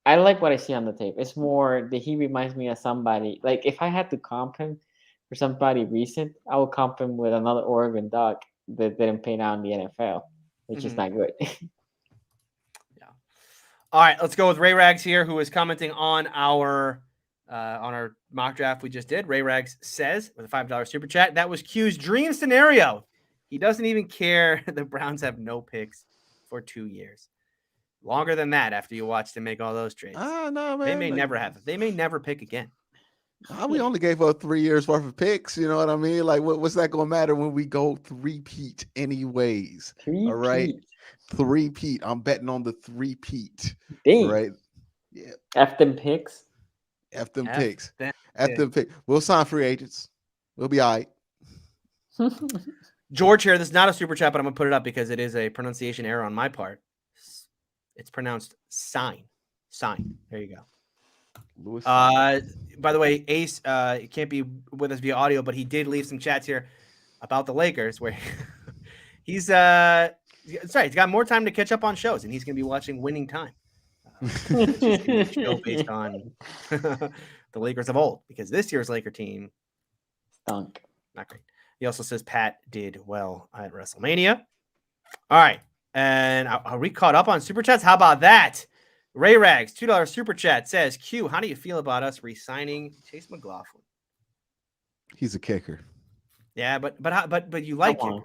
I like what I see on the tape. It's more that he reminds me of somebody. Like if I had to comp him for somebody recent, I would comp him with another Oregon Duck that didn't pay out in the NFL, which is not good. All right, let's go with Ray Rags here, who is commenting on our mock draft we just did. Ray Rags says with a $5 super chat, that was Q's dream scenario. He doesn't even care the Browns have no picks for 2 years. Longer than that after you watch them make all those trades. No, man. They may never have it. They may never pick again. We only gave up 3 years worth of picks. You know what I mean? Like, what's that going to matter when we go three-peat anyways? All right? Three-peat. I'm betting on the three-peat. Dang. Right? Yeah. F them picks. F them picks. F them picks. We'll sign free agents. We'll be all right. George here, this is not a super chat, but I'm going to put it up because it is a pronunciation error on my part. It's pronounced sign. Sign. There you go. By the way, Ace can't be with us via audio, but he did leave some chats here about the Lakers where he's sorry, he's got more time to catch up on shows, and he's going to be watching Winning Time, which is a show based on the Lakers of old, because this year's Laker team stunk. Not great. He also says Pat did well at WrestleMania. All right, and are we caught up on super chats? How about that? Ray Rags, $2 super chat says, Q, how do you feel about us re-signing Chase McLaughlin? He's a kicker. Yeah, but you like kickers.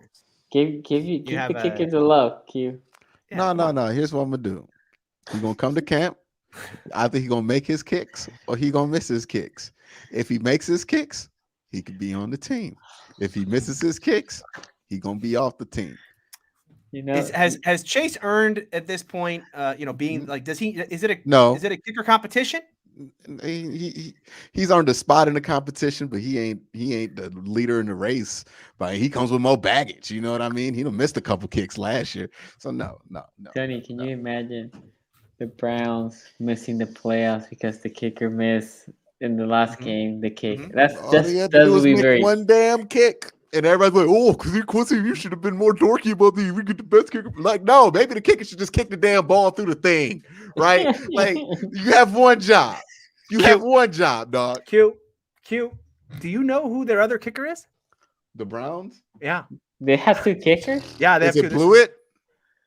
Give the kickers a love, Q. Yeah, no. Here's what I'm gonna do. He's gonna come to camp. Either he's gonna make his kicks or he's gonna miss his kicks. If he makes his kicks, he could be on the team. If he misses his kicks, he's gonna be off the team. You know, has Chase earned at this point? Being like, is it a kicker competition? He's earned a spot in the competition, but he ain't the leader in the race. But he comes with more baggage. You know what I mean? He done missed a couple kicks last year, so no. Tony, can you imagine the Browns missing the playoffs because the kicker missed in the last game? The kick. That's very one damn kick. And everybody's like, oh, Quincy, you should have been more dorky about these. We get the best kicker. Like, no, maybe the kicker should just kick the damn ball through the thing, right? Like, you have one job. You have one job, dog. Q. Do you know who their other kicker is? The Browns? Yeah. They have 2 kickers? Yeah. They have it Blewett?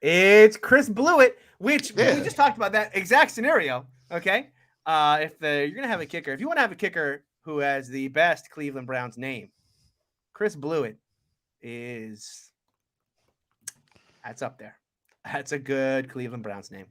It's Chris Blewett, which we just talked about that exact scenario. Okay. If you're going to have a kicker, if you want to have a kicker who has the best Cleveland Browns name, Chris Blewett that's up there. That's a good Cleveland Browns name.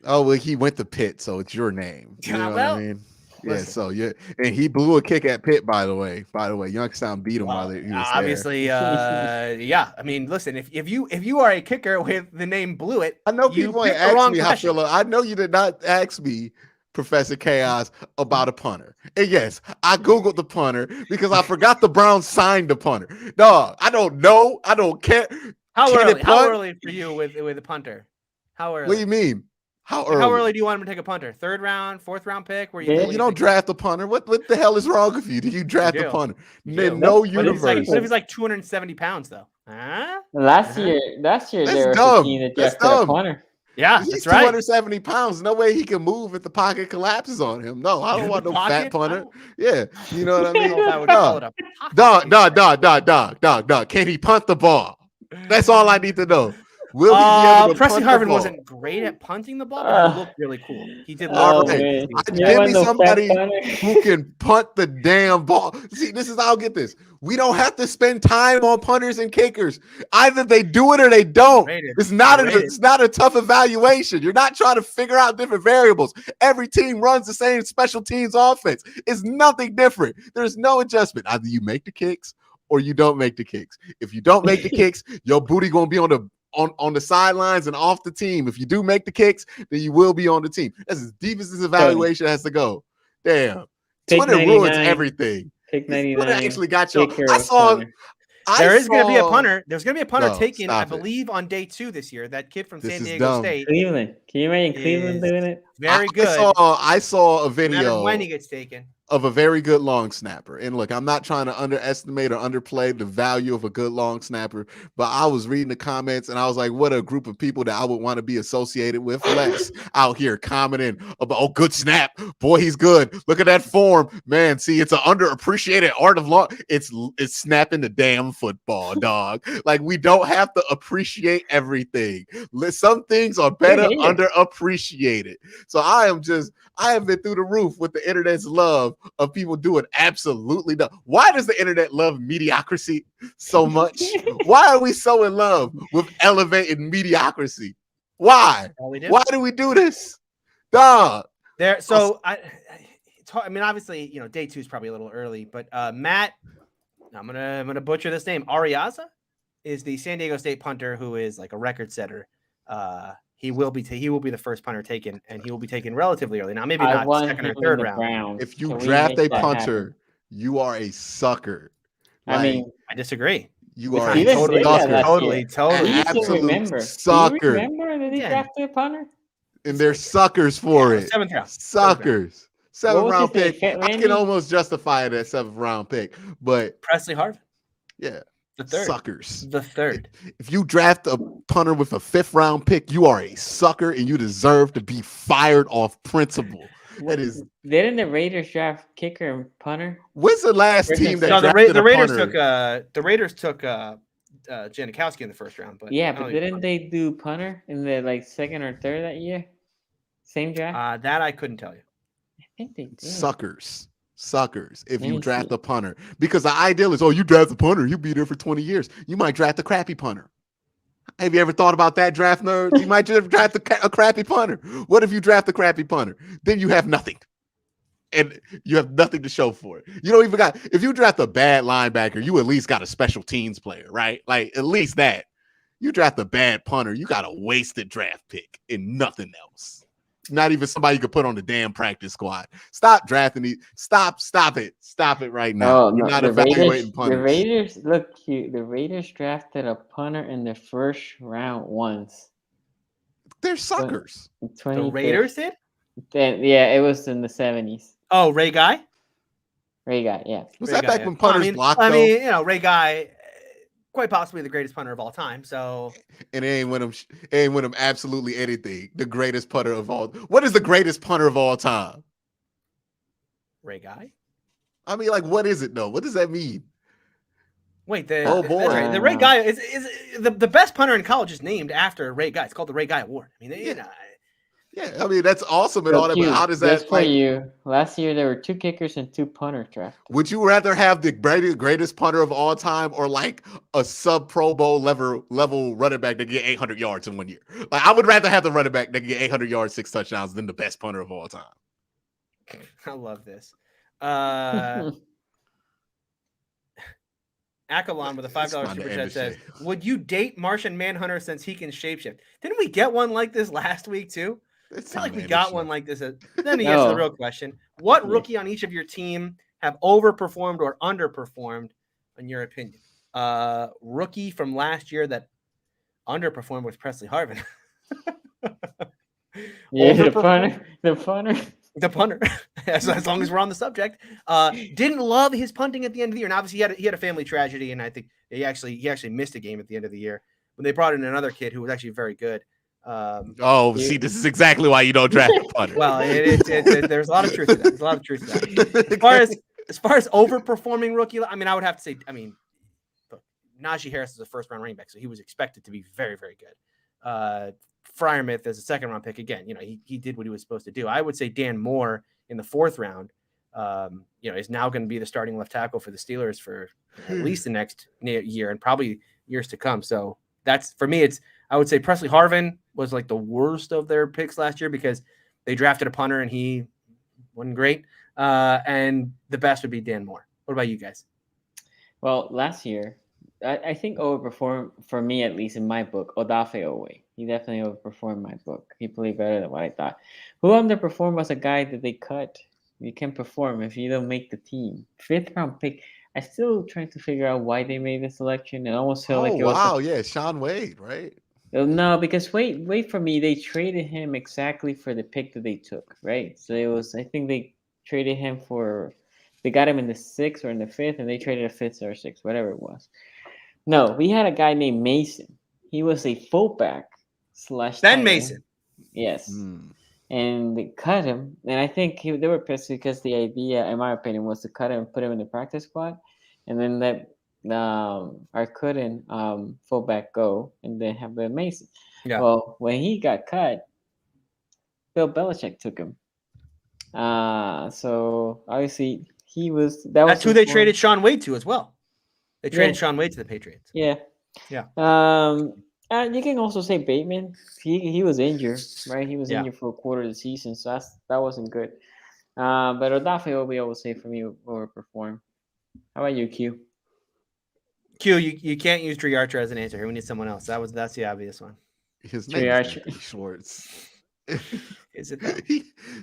Oh, well, he went to Pitt, so it's your name. You know what I mean? Listen. Yeah, so and he blew a kick at Pitt, by the way. Youngstown beat him while he was obviously, yeah. I mean, listen, if you are a kicker with the name Blewett, I know people ain't asked me how I feel. I know you did not ask me, Professor Chaos, about a punter. And yes, I Googled the punter because I forgot the Browns signed the punter. Dog, I don't know. I don't care. How early for you with a punter? How early? What do you mean? How early do you want him to take a punter? 3rd round, 4th round pick? You don't draft a punter. What the hell is wrong with you? Do you draft a punter? No universe. What if he's like 270 pounds though? Huh? Last year that's there was a team that drafted a punter. Yeah, he's that's right. 270 pounds. No way he can move if the pocket collapses on him. No, I don't want no fat punter. Yeah, you know what I mean? Dog. Can he punt the ball? That's all I need to know. Will he be able to Preston punt the Harvin ball? wasn't great at punting the ball, but he looked really cool. He did look right. Give me somebody who can punt the damn ball. See, this is how I'll get this. We don't have to spend time on punters and kickers. Either they do it or they don't. It's not a tough evaluation. You're not trying to figure out different variables. Every team runs the same special teams offense. It's nothing different. There's no adjustment. Either you make the kicks or you don't make the kicks. If you don't make the kicks, your booty gonna be on the sidelines and off the team. If you do make the kicks, then you will be on the team. That's as deep as this evaluation has to go. Damn. Twitter ruins everything. Pick 99. Twitter actually got you. There is going to be a punter. There's going to be a punter No, taken, I stop it. believe, on day 2 this year. That kid from This San is Diego dumb. State. Cleveland. Can you imagine Cleveland is doing it? very good. I saw a No matter video when he gets taken. of a very good long snapper. And look, I'm not trying to underestimate or underplay the value of a good long snapper, but I was reading the comments and I was like, what a group of people that I would want to be associated with. Less out here commenting about, oh, good snap. Boy, he's good. Look at that form. Man, see, it's an underappreciated art of long. It's snapping the damn football, dog. Like, we don't have to appreciate everything. Some things are better underappreciated. So I have been through the roof with the internet's love of people doing absolutely nothing. Why does the internet love mediocrity so much? Why are we so in love with elevating mediocrity? Why? Why do we do this? Dog. There. So I mean, obviously, day 2 is probably a little early, but Matt, I'm gonna butcher this name. Ariaza is the San Diego State punter who is like a record setter. He will be the first punter taken, and he will be taken relatively early. Now, maybe not second or third round. If you draft a punter, you are a sucker. I mean, I disagree. You are a totally remember sucker. Do you remember that he drafted a punter? And they're suckers for it. 7th round. Suckers. 7th round pick. I can almost justify it at 7th round pick, but Presley Harvin. Yeah. The third. Suckers. The third. If you draft a punter with a 5th round pick, you are a sucker and you deserve to be fired off principle. That is. Didn't the Raiders draft kicker and punter? When's the last team that drafted the Raiders punter? took Janikowski in the 1st round, but but didn't they do punter in the 2nd or 3rd that year? Same draft? That I couldn't tell you. I think they did. Suckers if you draft a punter, because the ideal is, you draft a punter, you'll be there for 20 years. You might draft a crappy punter. Have you ever thought about that, draft nerd? You might just draft a crappy punter. What if you draft a crappy punter? Then you have nothing. And you have nothing to show for it. You don't even if you draft a bad linebacker, you at least got a special teams player, right? Like, at least that. You draft a bad punter, you got a wasted draft pick and nothing else. Not even somebody you could put on the damn practice squad. Stop drafting these. Stop it. Stop it right now. You're not evaluating punters. The Raiders drafted a punter in the 1st round once. They're suckers. The Raiders did? Yeah, it was in the 70s. Oh, Ray Guy? Ray Guy, yeah. Was that back when punters blocked? I mean, Ray Guy, quite possibly the greatest punter of all time. So, and it ain't win him absolutely anything. The greatest punter of all. What is the greatest punter of all time? Ray Guy. I mean, what is it though? What does that mean? Wait, the Ray Guy is the best punter in college is named after Ray Guy. It's called the Ray Guy Award. I mean, yeah, I mean that's awesome and all that. But how does that? For you, last year there were 2 kickers and 2 punters drafted. Would you rather have the greatest punter of all time, or a sub Pro Bowl level running back that get 800 yards in 1 year? I would rather have the running back that get 800 yards, 6 touchdowns than the best punter of all time. I love this. Akalon with a $5 super chat says, "Would you date Martian Manhunter since he can shapeshift?" Didn't we get one like this last week too? I feel like we got one like this. Then he gets to the real question: what rookie on each of your team have overperformed or underperformed, in your opinion? Rookie from last year that underperformed was Presley Harvin. The punter. As long as we're on the subject, didn't love his punting at the end of the year, and obviously he had a family tragedy, and I think he actually missed a game at the end of the year when they brought in another kid who was actually very good. See, this is exactly why you don't draft a punter. Well, there's a lot of truth to that. There's a lot of truth to that. As far as overperforming rookie, I mean, I would have to say, look, Najee Harris is a 1st round running back, so he was expected to be very, very good. Freiermuth as a 2nd round pick, again, he did what he was supposed to do. I would say Dan Moore in the 4th round, is now going to be the starting left tackle for the Steelers for at least the next year and probably years to come. So that's, for me, I would say Presley Harvin was the worst of their picks last year because they drafted a punter and he wasn't great. And the best would be Dan Moore. What about you guys? Well, last year, I think overperformed, for me at least in my book, Odafe Owe. He definitely overperformed my book. He played better than what I thought. Who underperformed was a guy that they cut. You can perform if you don't make the team. 5th round pick. I still trying to figure out why they made the selection. It almost felt Oh like it was wow, yeah, Sean Wade, right? no, because wait for me. They traded him exactly for the pick that they took, right? So it was, I think they traded him for, they got him in the 6th or in the 5th, and they traded a 5th or 6th, whatever it was. No, we had a guy named Mason. He was a fullback slash Ben tight end. Mason. Yes. Hmm. And they cut him. And I think they were pissed because the idea, in my opinion, was to cut him and put him in the practice squad, and then let our couldn't fullback go, and then have Ben Mason. Yeah. Well, when he got cut, Bill Belichick took him. So obviously That's who they traded Sean Wade to as well. They traded Yeah. Sean Wade to the Patriots. Yeah. Yeah. And you can also say Bateman. He was injured, right? He was Yeah. injured for a quarter of the season, so that wasn't good. But Odafe Obi, I would say, for me, overperformed. How about you, Q? Q, you can't use Trey Archer as an answer here. We need someone else. That's the obvious one. His Trey name is Archer. Anthony Schwartz. Is it though?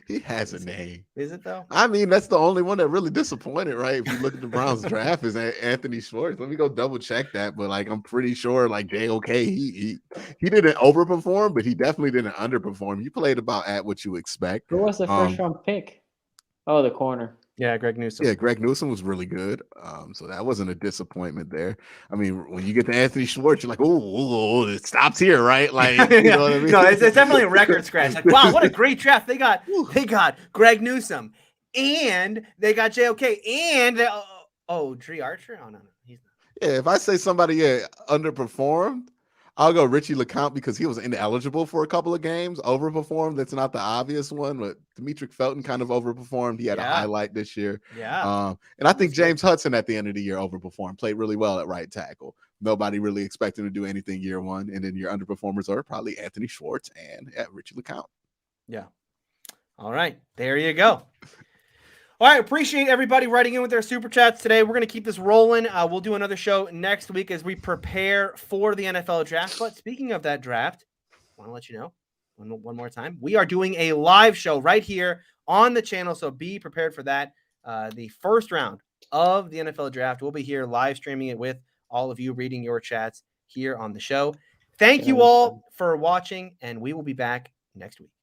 he has a name. Is it though? I mean, that's the only one that really disappointed, right? If you look at the Browns draft, is Anthony Schwartz. Let me go double check that, but like I'm pretty sure, like JOK, he didn't overperform, but he definitely didn't underperform. He played about at what you expect. Who was the first round pick? Oh, the corner. Yeah, Greg Newsom. Yeah, Greg Newsom was really good. So that wasn't a disappointment there. I mean, when you get to Anthony Schwartz, you're like, oh, it stops here, right? Like, you know what I mean? No, it's definitely a record scratch. Like, wow, what a great draft. They got Greg Newsom, and they got JOK, and Trey Archer. Oh no, he's not. Yeah, if I say somebody underperformed, I'll go Richie LeCount because he was ineligible for a couple of games. Overperformed, that's not the obvious one, but Demetric Felton kind of overperformed. He had a highlight this year. Yeah. And I think James Hudson at the end of the year overperformed, played really well at right tackle. Nobody really expected him to do anything year one. And then your underperformers are probably Anthony Schwartz and Richie LeCount. Yeah. All right. There you go. All right, appreciate everybody writing in with their super chats today. We're going to keep this rolling. We'll do another show next week as we prepare for the NFL draft. But speaking of that draft, I want to let you know one more time, we are doing a live show right here on the channel, so be prepared for that. The first round of the NFL draft, we'll be here live streaming it with all of you, reading your chats here on the show. Thank you all for watching, and we will be back next week.